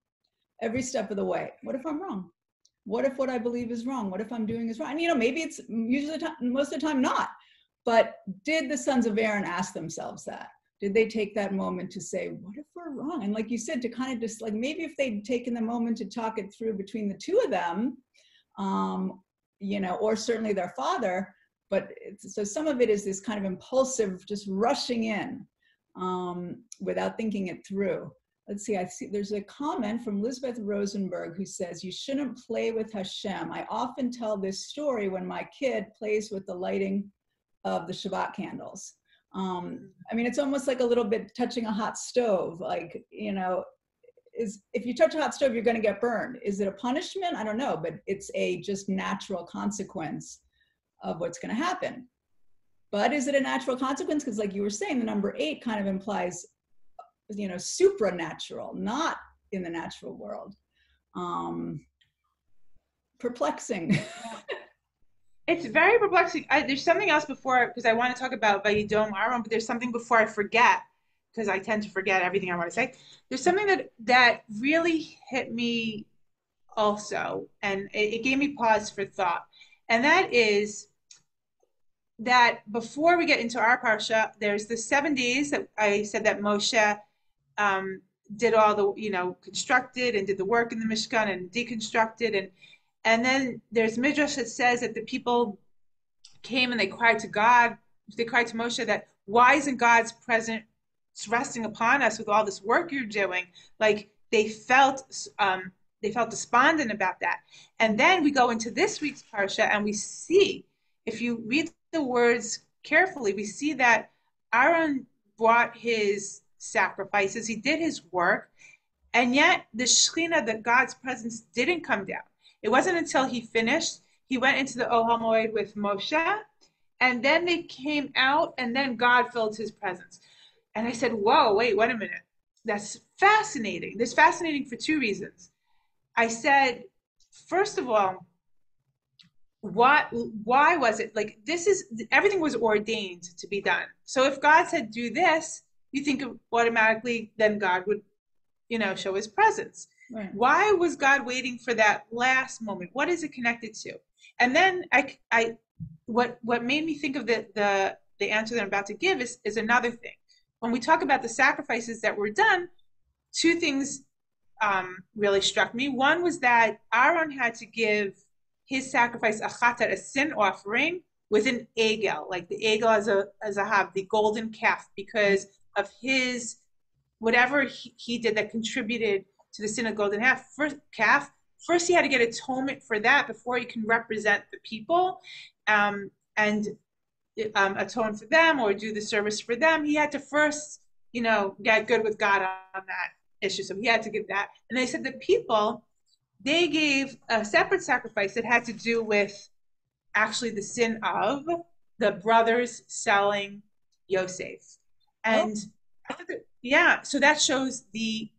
Every step of the way. What if I'm wrong? What if what I believe is wrong? What if I'm doing is wrong? And maybe it's most of the time not. But did the sons of Aaron ask themselves that? Did they take that moment to say, what if we're wrong? And like you said, to kind of just like, maybe if they'd taken the moment to talk it through between the two of them, or certainly their father, but so some of it is this kind of impulsive, just rushing in without thinking it through. Let's see, I see there's a comment from Elizabeth Rosenberg who says, you shouldn't play with Hashem. I often tell this story when my kid plays with the lighting of the Shabbat candles. It's almost like a little bit touching a hot stove. Like, if you touch a hot stove, you're going to get burned. Is it a punishment? I don't know, but it's a just natural consequence of what's going to happen. But is it a natural consequence? Because like you were saying, the number 8 kind of implies, supernatural, not in the natural world. Perplexing. It's very perplexing. There's something else before, because I want to talk about Vayidom Aharon, but there's something before I forget, because I tend to forget everything I want to say. There's something that really hit me also, and it gave me pause for thought. And that is that before we get into our Parsha, there's the 7 days that I said that Moshe did all the, constructed and did the work in the Mishkan and deconstructed. And then there's Midrash that says that the people came and they cried to God, they cried to Moshe that, why isn't God's presence resting upon us with all this work you're doing? Like they felt despondent about that. And then we go into this week's Parsha and we see if you read the words carefully, we see that Aaron brought his sacrifices, he did his work, and yet the Shekhinah, that God's presence, didn't come down. It wasn't until he finished, he went into the Ohel Moed with Moshe, and then they came out, and then God filled his presence. And I said, whoa, wait a minute. That's fascinating. This is fascinating for two reasons. I said, first of all, why was it like everything was ordained to be done. So if God said do this, you think automatically then God would, show his presence. Right. Why was God waiting for that last moment? What is it connected to? And then what made me think of the answer that I'm about to give is another thing. When we talk about the sacrifices that were done, two things really struck me. One was that Aaron had to give his sacrifice, a chatat, a sin offering, with an egel, like the egel as a the golden calf, because of his, whatever he did that contributed to the sin of golden calf. First, he had to get atonement for that before he can represent the people and atone for them or do the service for them. He had to first, get good with God on that issue. So he had to give that. And they said the people, they gave a separate sacrifice that had to do with actually the sin of the brothers selling Yosef. And so that shows the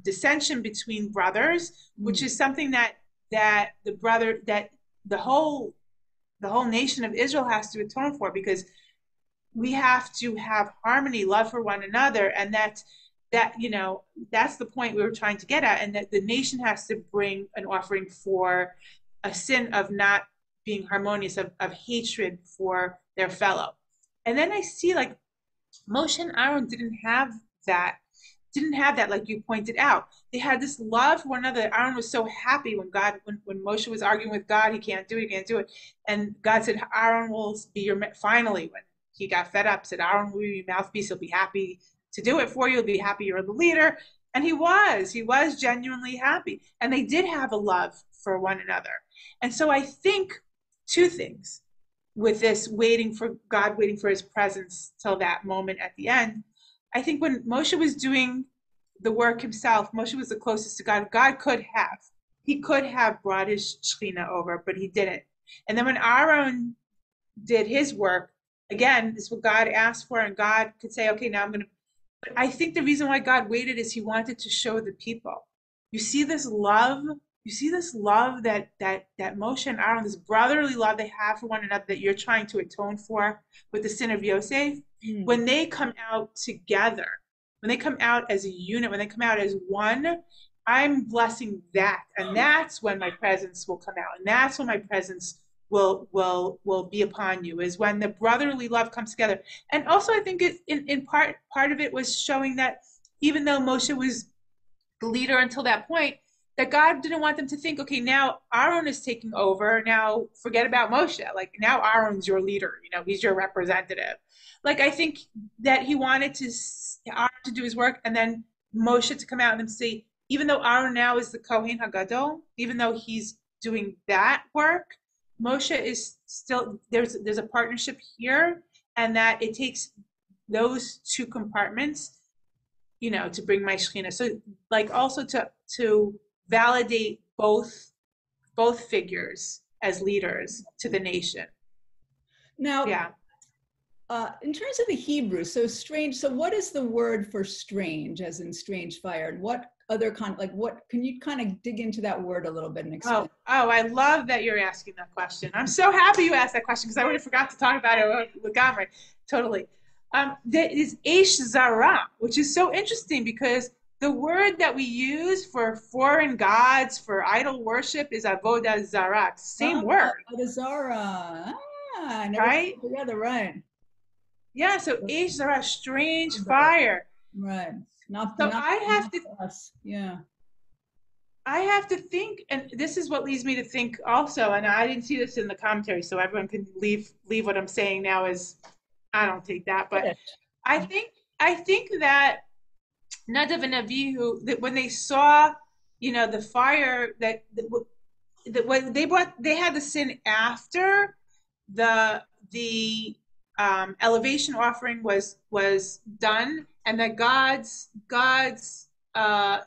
dissension between brothers, which is something that the whole nation of Israel has to atone for, because we have to have harmony, love for one another, and that's the point we were trying to get at, and that the nation has to bring an offering for a sin of not being harmonious, of hatred for their fellow. And then I see like Moshe and Aaron didn't have that, like you pointed out. They had this love for one another. Aaron was so happy when Moshe was arguing with God, he can't do it. And God said, Aaron will be your, finally, when he got fed up, said, Aaron will be your mouthpiece, he'll be happy to do it for you, he'll be happy you're the leader. And he was genuinely happy. And they did have a love for one another. And so I think two things with this waiting for his presence till that moment at the end. I think when Moshe was doing the work himself, Moshe was the closest to God. God could have brought his Shekhinah over, but he didn't. And then when Aaron did his work, again, this is what God asked for, and God could say, okay, now I'm going to. But I think the reason why God waited is he wanted to show the people. You see this love that Moshe and Aharon, this brotherly love they have for one another that you're trying to atone for with the sin of Yosef. When they come out together, when they come out as a unit, when they come out as one, I'm blessing that. And that's when my presence will come out. And that's when my presence will be upon you, is when the brotherly love comes together. And also I think in part of it was showing that even though Moshe was the leader until that point, that God didn't want them to think, okay, now Aaron is taking over, now forget about Moshe. Like, now Aaron's your leader, he's your representative. Like, I think that he wanted Aaron to do his work, and then Moshe to come out and say, even though Aaron now is the Kohen HaGadol, even though he's doing that work, Moshe is still, there's a partnership here, and that it takes those two compartments, to bring my Shekhinah. So, like, also to validate both figures as leaders to the nation. Now, in terms of the Hebrew, so strange. So, what is the word for strange, as in strange fire? And what other can you kind of dig into that word a little bit and explain? Oh, I love that you're asking that question. I'm so happy you asked that question, because I would have forgot to talk about it with Gamre. Totally. There is Eish Zara, which is so interesting, because the word that we use for foreign gods, for idol worship, is Avodah Zarah. Same word. Avodah Zarah. I never right? put it together, right. Yeah, so Eish Zara, strange fire. Right. I have to think, and this is what leads me to think also, and I didn't see this in the commentary, so everyone can leave what I'm saying now as, I don't take that, but I think that Nadav and Avihu, that when they saw, the fire, that what they had the sin after the elevation offering was done, and that God's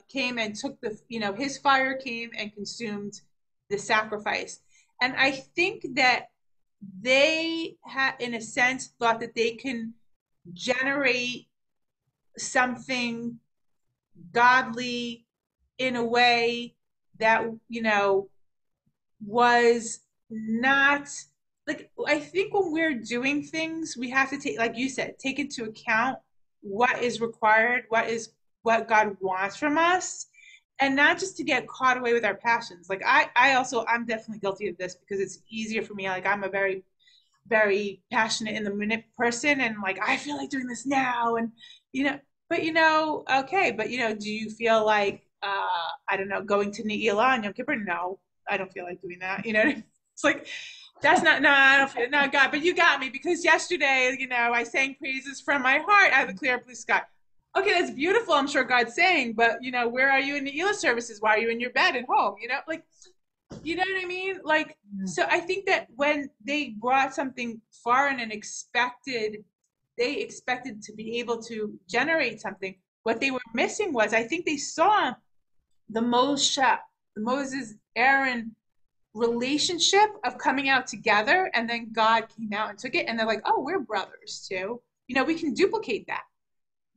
came and took his fire came and consumed the sacrifice. And I think that they had, in a sense, thought that they can generate something godly in a way that was not like, I think when we're doing things, we have to take, like you said, take into account what is required, what God wants from us, and not just to get caught away with our passions. Like I'm definitely guilty of this because it's easier for me. Like I'm a very, very passionate in the minute person, and like I feel like doing this now, and okay, but do you feel like I don't know, going to Ne'ilah on Yom Kippur? No, I don't feel like doing that. It's like, that's not, no, I don't feel, no, God, but you got me, because yesterday, I sang praises from my heart. I have a clear blue sky. Okay, that's beautiful. I'm sure God's saying, but where are you in the Ne'ilah services? Why are you in your bed at home? Like, you know what I mean? Like, so I think that when they brought something foreign and they expected to be able to generate something, what they were missing was, I think they saw the Moses, Aaron relationship of coming out together, and then God came out and took it, and they're like, oh, we're brothers too. We can duplicate that.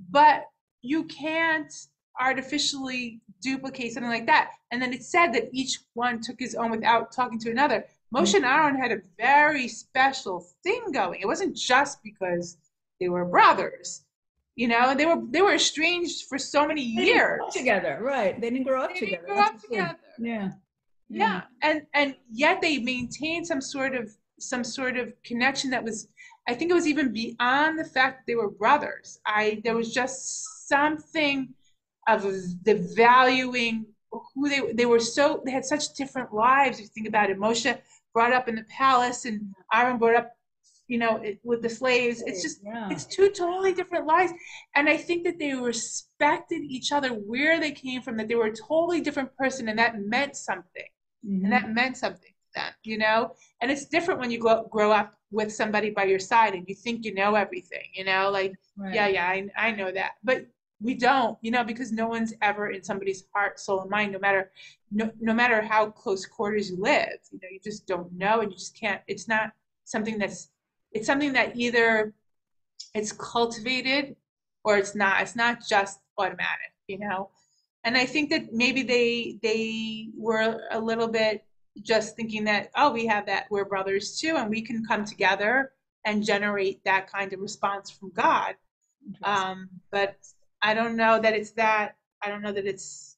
But you can't artificially duplicate something like that. And then it said that each one took his own without talking to another. Moshe and Aharon had a very special thing going. It wasn't just because they were brothers. They were estranged for so many years. They didn't grow up together, right? They didn't grow up together. Yeah. And yet they maintained some sort of connection that was, I think it was even beyond the fact that they were brothers. There was just something of the valuing who they had such different lives. If you think about it, Moshe brought up in the palace, and Aaron brought up with the slaves. It's just, it's two totally different lives. And I think that they respected each other where they came from, that they were a totally different person, and that meant something. And that meant something to them, and it's different when you grow up with somebody by your side and you think you know everything, like, right. I know that, but we don't, because no one's ever in somebody's heart, soul, and mind, no matter how close quarters you live, you just don't know, and you just can't. It's something that either it's cultivated or it's not. It's not just automatic, And I think that maybe they were a little bit just thinking that, oh, we have that, we're brothers too, and we can come together and generate that kind of response from God. But I don't know that it's that. I don't know that it's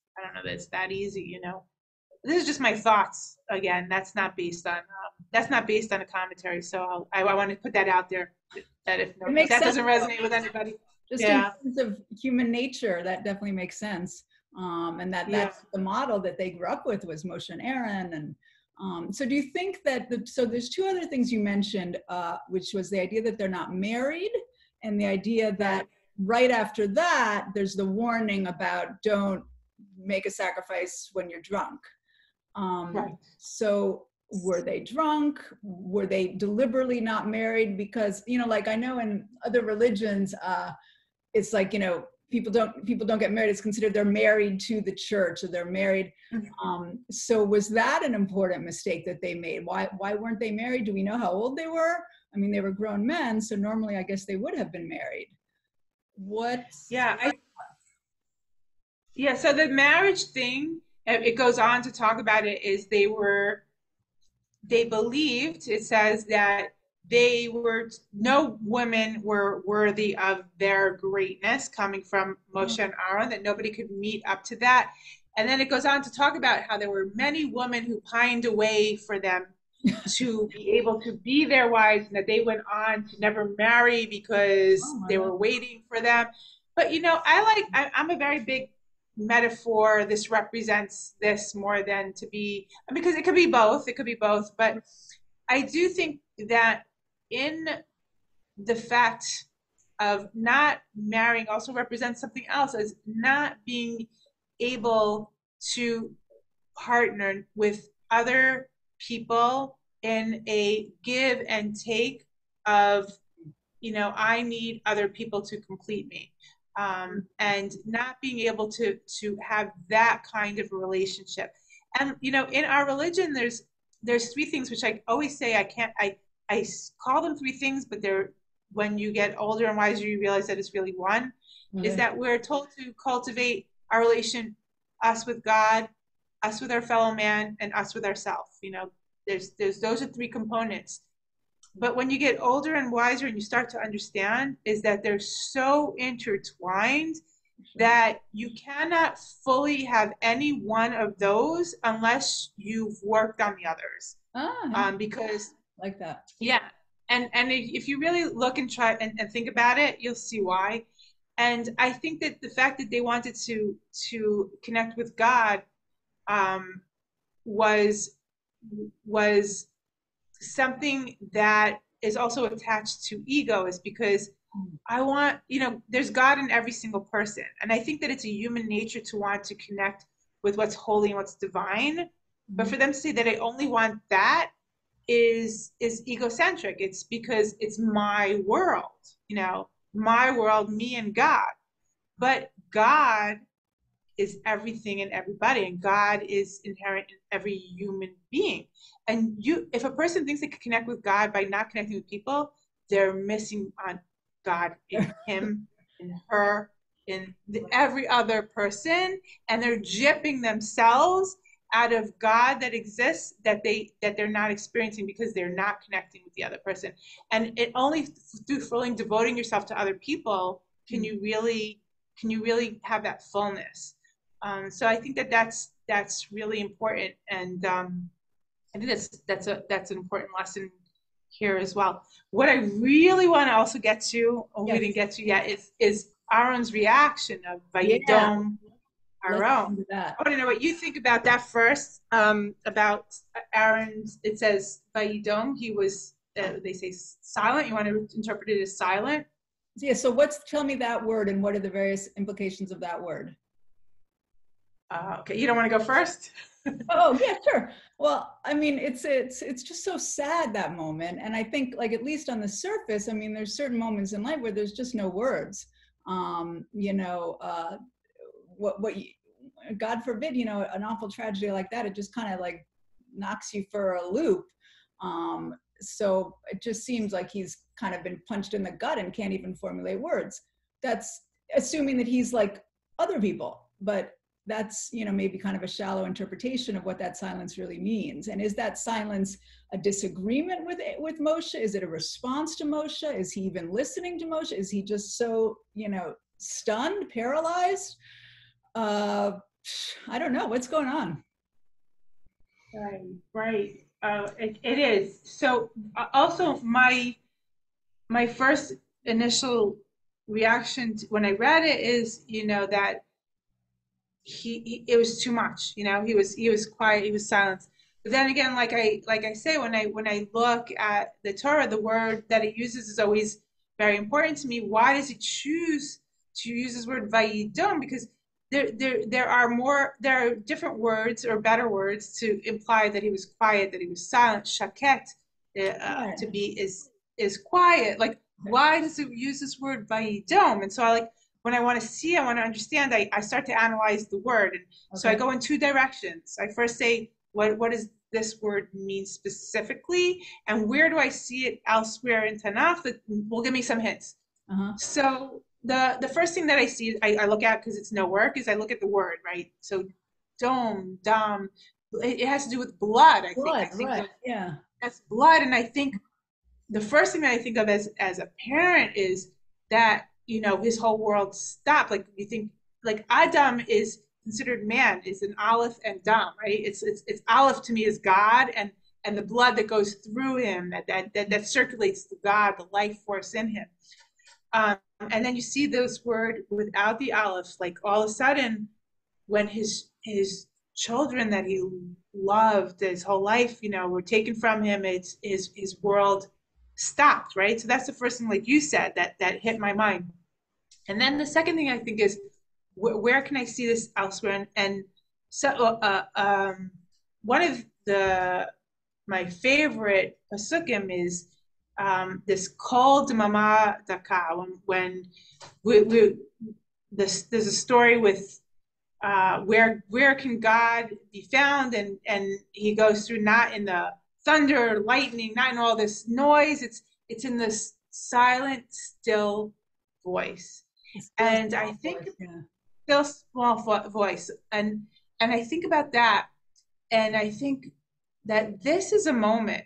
that easy. This is just my thoughts. Again, that's not based on a commentary. So I want to put that out there. That if that doesn't resonate with anybody, just in terms of human nature, that definitely makes sense. And that's the model that they grew up with, was Moshe and Aaron. And so do you think that so there's two other things you mentioned, which was the idea that they're not married, and the idea that right after that, there's the warning about don't make a sacrifice when you're drunk. Right. So were they drunk? Were they deliberately not married? Because, like I know in other religions, it's like, people don't get married. It's considered they're married to the church, or they're married. So was that an important mistake that they made? Why weren't they married? Do we know how old they were? I mean, they were grown men, so normally I guess they would have been married. So the marriage thing, it goes on to talk about it, is they believed, it says that no women were worthy of their greatness coming from Moshe and Aaron, that nobody could meet up to that. And then it goes on to talk about how there were many women who pined away for them to be able to be their wives, and that they went on to never marry because they were waiting for them. But, I'm a very big metaphor. This represents this more than to be, because it could be both. But I do think that in the fact of not marrying also represents something else, as not being able to partner with other people in a give and take of, I need other people to complete me. And not being able to have that kind of a relationship. And in our religion, there's three things which I always say I call them three things, but they're, when you get older and wiser, you realize that it's really one. Is that we're told to cultivate our relation, us with God, us with our fellow man, and us with ourselves. There's those are three components. But when you get older and wiser and you start to understand, is that they're so intertwined that you cannot fully have any one of those unless you've worked on the others. Because like that. Yeah. And if you really look and try and think about it, you'll see why. And I think that the fact that they wanted to connect with God was something that is also attached to ego, is because I want, there's God in every single person. And I think that it's a human nature to want to connect with what's holy and what's divine. But for them to say that I only want that is egocentric. It's because it's my world, my world, me and God. But God is everything and everybody, and God is inherent in every human being. And if a person thinks they can connect with God by not connecting with people, they're missing on God in him, in her, in every other person, and they're gypping themselves out of God that exists, that they're not experiencing because they're not connecting with the other person. And it only through fully devoting yourself to other people can you really have that fullness. So I think that's really important, and I think that's an important lesson here as well. What I really want to also get to, we didn't get to yet, is Aharon's reaction of Vayidom Aharon. I want to know what you think about that first. About Aharon's, it says Vayidom, he was, they say silent. You want to interpret it as silent? Yeah. So tell me that word and what are the various implications of that word? Okay, you don't want to go first? Oh yeah, sure. Well, I mean, it's just so sad, that moment. And I think, like, at least on the surface, I mean, there's certain moments in life where there's just no words. God forbid, an awful tragedy like that, it just kind of like knocks you for a loop. So it just seems like he's kind of been punched in the gut and can't even formulate words. That's assuming that he's like other people, but that's, maybe kind of a shallow interpretation of what that silence really means. And is that silence a disagreement with Moshe? Is it a response to Moshe? Is he even listening to Moshe? Is he just so, stunned, paralyzed? I don't know. What's going on? Right. It is. So also my first initial reaction when I read it is, that it was too much. He was quiet, he was silent. But then again, like I say, when I look at the Torah, the word that it uses is always very important to me. Why does it choose to use this word vayidom? Because there are different words or better words to imply that he was quiet, that he was silent. Shaket to be is quiet. Like, why does it use this word vayidom? And so when I want to understand, I start to analyze the word. And so I go in two directions. I first say, what does this word mean specifically? And where do I see it elsewhere in Tanakh that will give me some hints? So the first thing that I see, I look at, because it's no work, is I look at the word, right? So dom, it has to do with blood, I think. Right. Yeah. That's blood. And I think the first thing that I think of as a parent is that, his whole world stopped. Like, you think, like, Adam is considered man, is an Aleph and Dam, right? It's Aleph to me is God, and the blood that goes through him, that circulates the God, the life force in him. And then you see this word without the Aleph, like all of a sudden, when his children that he loved his whole life, were taken from him, his world stopped, right? So that's the first thing, like you said, that hit my mind. And then the second thing I think is, where can I see this elsewhere? And so one of my favorite pasukim is this kol d'mama daka, when there's a story with where can God be found, and he goes through not in the thunder, lightning, not in all this noise. It's in this silent, still voice. And I think still small voice. And I think about that, and I think that this is a moment,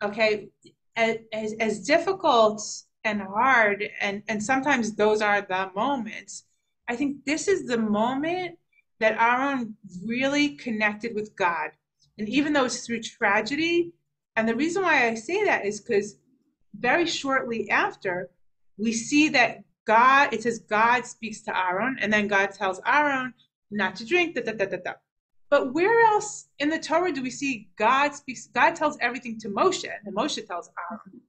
okay, as difficult and hard, and sometimes those are the moments. I think this is the moment that Aharon really connected with God. And even though it's through tragedy, and the reason why I say that is because very shortly after, we see that it says God speaks to Aharon, and then God tells Aharon not to drink, But where else in the Torah do we see God speaks? God tells everything to Moshe, and Moshe tells Aharon.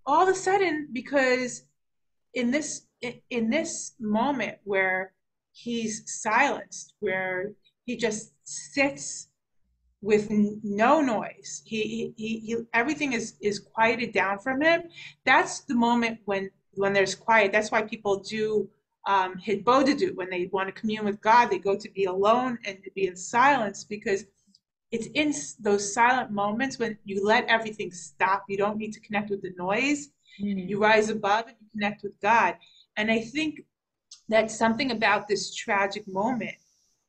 All of a sudden, because in this moment where he's silenced, where he just sits with no noise, he everything is quieted down from him. That's the moment when there's quiet. That's why people do hitbodedut, when they want to commune with God. They go to be alone and to be in silence, because it's in those silent moments when you let everything stop. You don't need to connect with the noise. You rise above and you connect with God. And I think that something about this tragic moment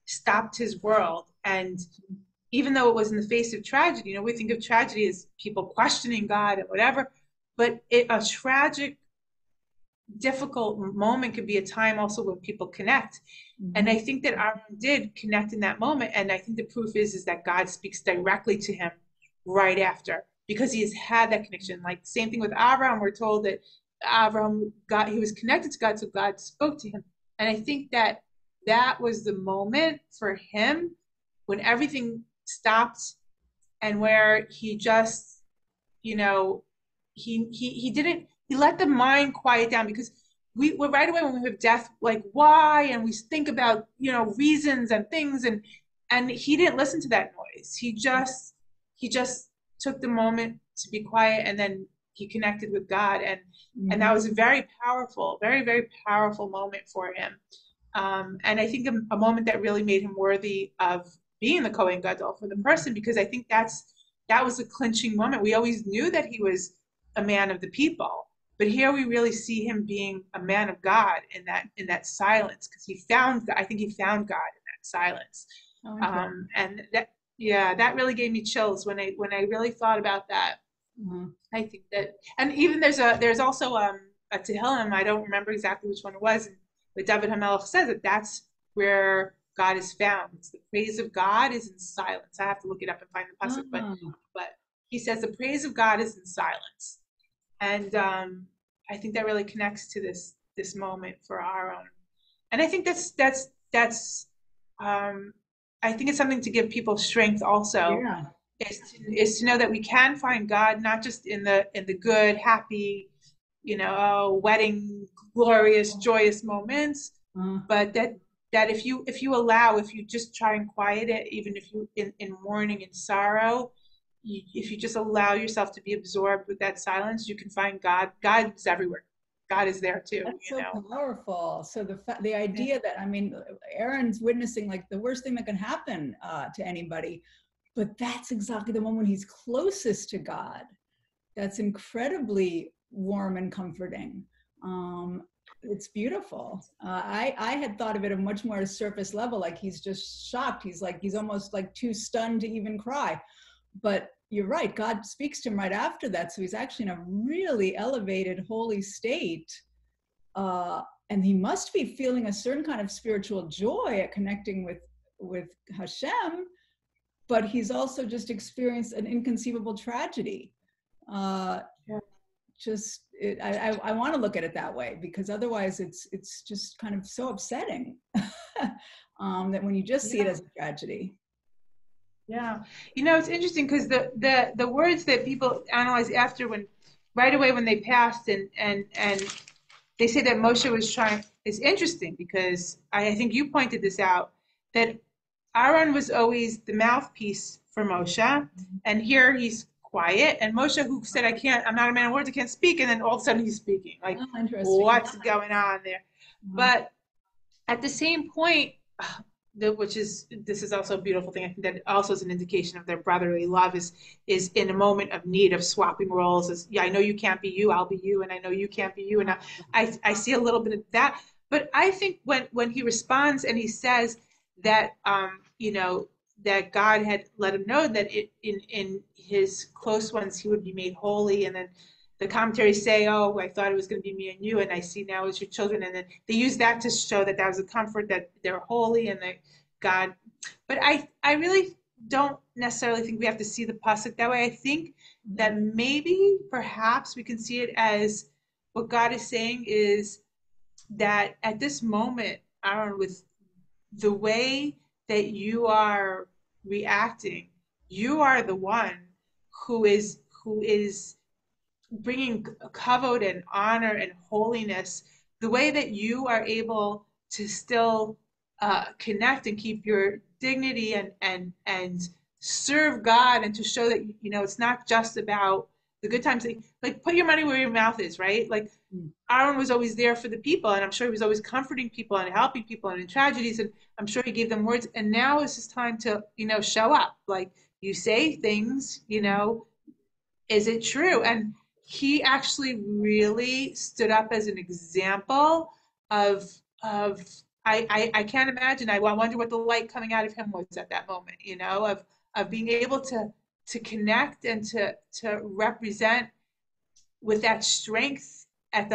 stopped his world. And even though it was in the face of tragedy, we think of tragedy as people questioning God and whatever, but a tragic, difficult moment could be a time also when people connect. And I think that Aharon did connect in that moment. And I think the proof is that God speaks directly to him right after, because he has had that connection. Like same thing with Abraham, we're told that Abraham, he was connected to God, so God spoke to him. And I think that was the moment for him when everything stopped, and where he just, he let the mind quiet down, because we're right away when we have death, like why, and we think about reasons and things, and he didn't listen to that noise. He just took the moment to be quiet, and then he connected with God, and that was a very powerful, very, very powerful moment for him. And I think a moment that really made him worthy of being the Kohen Gadol for the person, because I think that was a clinching moment. We always knew that he was a man of the people, but here we really see him being a man of God in that silence, because I think he found God in that silence. And that really gave me chills when I really thought about that. I think that, and even there's also a Tehillim, I don't remember exactly which one it was, but David HaMelech says that that's where God is found. It's the praise of God is in silence. I have to look it up and find the pasuk, but he says the praise of God is in silence, and I think that really connects to this moment for Aharon. And I think that's I think it's something to give people strength also. Yeah. Is to know that we can find God not just in the good, happy, wedding, glorious, joyous moments, but that if you just try and quiet it, even if you in mourning and sorrow, if you just allow yourself to be absorbed with that silence, you can find God. God is everywhere. God is there too. That's so powerful. So the idea that, Aaron's witnessing like the worst thing that can happen to anybody, but that's exactly the moment he's closest to God. That's incredibly warm and comforting. It's beautiful. I had thought of it a much more surface level, like he's just shocked. He's almost like too stunned to even cry. But you're right, God speaks to him right after that. So he's actually in a really elevated, holy state. And he must be feeling a certain kind of spiritual joy at connecting with Hashem, but he's also just experienced an inconceivable tragedy. I want to look at it that way, because otherwise it's just kind of so upsetting that when you just see it as a tragedy. Yeah, it's interesting because the words that people analyze after, right away when they passed, and they say that Moshe was trying, is interesting, because I think you pointed this out, that Aharon was always the mouthpiece for Moshe, and here he's quiet. And Moshe, who said, I'm not a man of words, I can't speak, and then all of a sudden he's speaking. Like, what's going on there? But at the same point, this is also a beautiful thing. I think that also is an indication of their brotherly love is in a moment of need of swapping roles. I know you can't be you, I'll be you, and I know you can't be you, and I see a little bit of that. But I think when he responds and he says that that God had let him know that in his close ones he would be made holy, and then the commentaries say, oh, I thought it was going to be me and you, and I see now it's your children. And then they use that to show that was a comfort, that they're holy and that God. But I really don't necessarily think we have to see the pasuk that way. I think that maybe, perhaps, we can see it as what God is saying is that at this moment, Aharon, with the way that you are reacting, you are the one who is bringing kavod and honor and holiness, the way that you are able to still connect and keep your dignity and serve God, and to show that it's not just about the good times. Like put your money where your mouth is, right? Like Aharon was always there for the people, and I'm sure he was always comforting people and helping people and in tragedies, and I'm sure he gave them words. And now it's his time to show up. Like, you say things, is it true? And he actually really stood up as an example of I can't imagine. I wonder what the light coming out of him was at that moment, of being able to connect and to represent with that strength at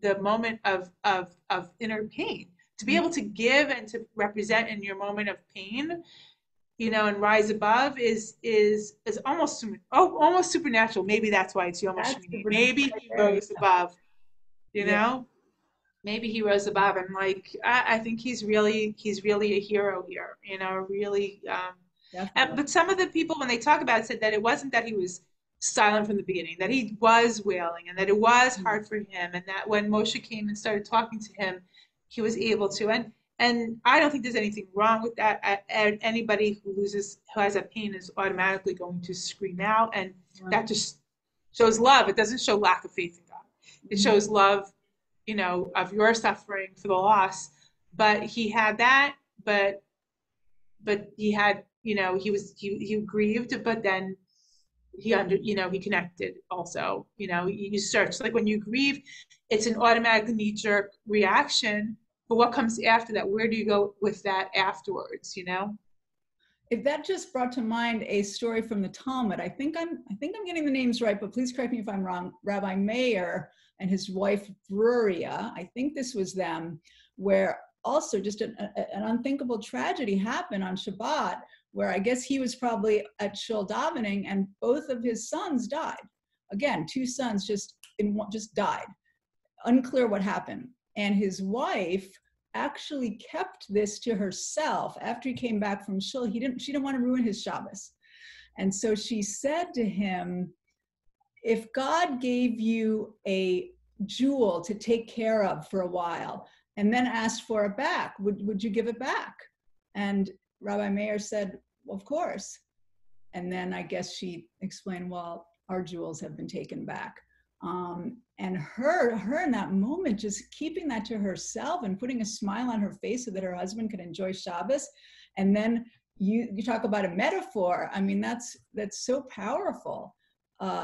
the moment of inner pain, to be able to give and to represent in your moment of pain, and rise above is almost supernatural. Maybe that's why it's Yom Shemini. Maybe he rose above, maybe he rose above, and I think he's really a hero here, really. But some of the people, when they talk about it, said that it wasn't that he was silent from the beginning, that he was wailing, and that it was hard for him, and that when Moshe came and started talking to him, he was able to. And I don't think there's anything wrong with that. Anybody who has a pain is automatically going to scream out, and that just shows love. It doesn't show lack of faith in God. It shows love, of your suffering for the loss. But he had that, but he had, he grieved, but then he connected also. You search, like when you grieve, it's an automatic knee-jerk reaction. But what comes after that? Where do you go with that afterwards? If that just brought to mind a story from the Talmud. I think I'm getting the names right, but please correct me if I'm wrong. Rabbi Meir and his wife Bruria, I think this was them, where also just an unthinkable tragedy happened on Shabbat, where I guess he was probably at shul davening, and both of his sons died. Again, two sons just died. Unclear what happened. And his wife actually kept this to herself after he came back from shul. She didn't want to ruin his Shabbos. And so she said to him, if God gave you a jewel to take care of for a while and then asked for it back, would you give it back? And Rabbi Meir said, well, of course. And then I guess she explained, well, our jewels have been taken back. And her in that moment, just keeping that to herself and putting a smile on her face so that her husband could enjoy Shabbos. And then you talk about a metaphor. I mean, that's so powerful.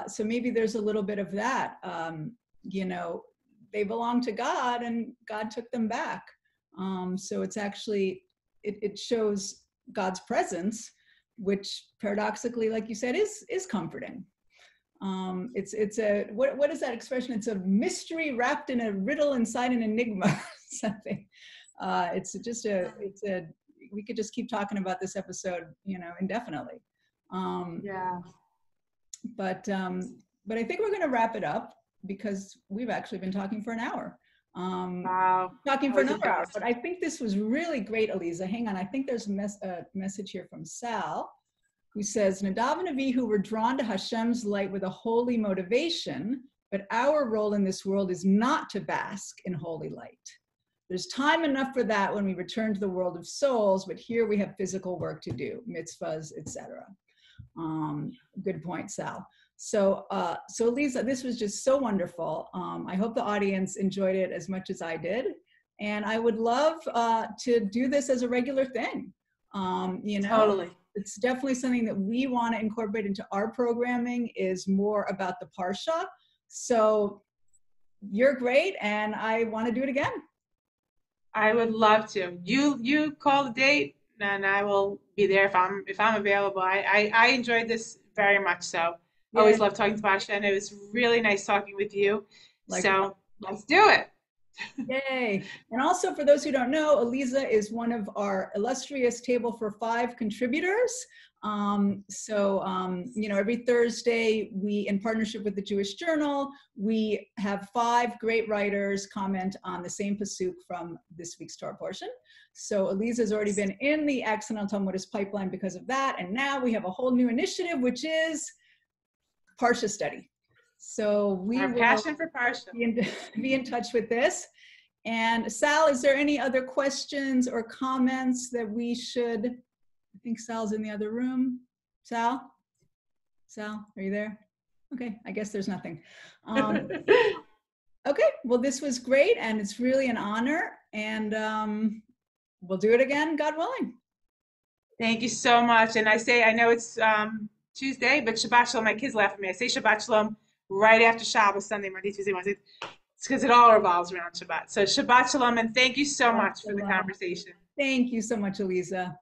So maybe there's a little bit of that. They belong to God, and God took them back. So it's actually, it shows God's presence, which paradoxically, like you said, is comforting. It's a what is that expression? It's a mystery wrapped in a riddle inside an enigma or something. We could just keep talking about this episode, indefinitely. But I think we're going to wrap it up because we've actually been talking for an hour. Wow. Talking for another hour. But I think this was really great, Eliza. Hang on. I think there's a message here from Sal, who says, Nadav and Avihu were drawn to Hashem's light with a holy motivation, but our role in this world is not to bask in holy light. there's time enough for that when we return to the world of souls, but here we have physical work to do, mitzvahs, etc. Good point, Sal. So Lisa, this was just so wonderful. I hope the audience enjoyed it as much as I did. And I would love to do this as a regular thing. You know, Totally. It's definitely something that we want to incorporate into our programming, is more about the Parsha. So you're great, and I want to do it again. I would love to. You call the date, and I will be there if I'm available. I enjoyed this very much. So always love talking to Parsha, and it was really nice talking with you. So let's do it. Yay. And also, for those who don't know, Eliza is one of our illustrious Table for Five contributors. You know, every Thursday, we, in partnership with the Jewish Journal, we have 5 great writers comment on the same pasuk from this week's Torah portion. So Eliza has already been in the Accidental Talmudist pipeline because of that. And now we have a whole new initiative, which is Parsha study. So we Our passion for Parsha. Be in touch with this. And Sal, is there any other questions or comments that we should? I think Sal's in the other room. Sal, are you there? Okay, I guess there's nothing. Okay, well, this was great, and it's really an honor, and we'll do it again, God willing. Thank you so much. And I know it's Tuesday, but Shabbat Shalom. My kids laugh at me. I say Shabbat Shalom right after Shabbos, Sunday, Monday, Tuesday, Wednesday. It's because it all revolves around Shabbat. So Shabbat Shalom, and thank you so much for the conversation. Thank you so much, Eliza.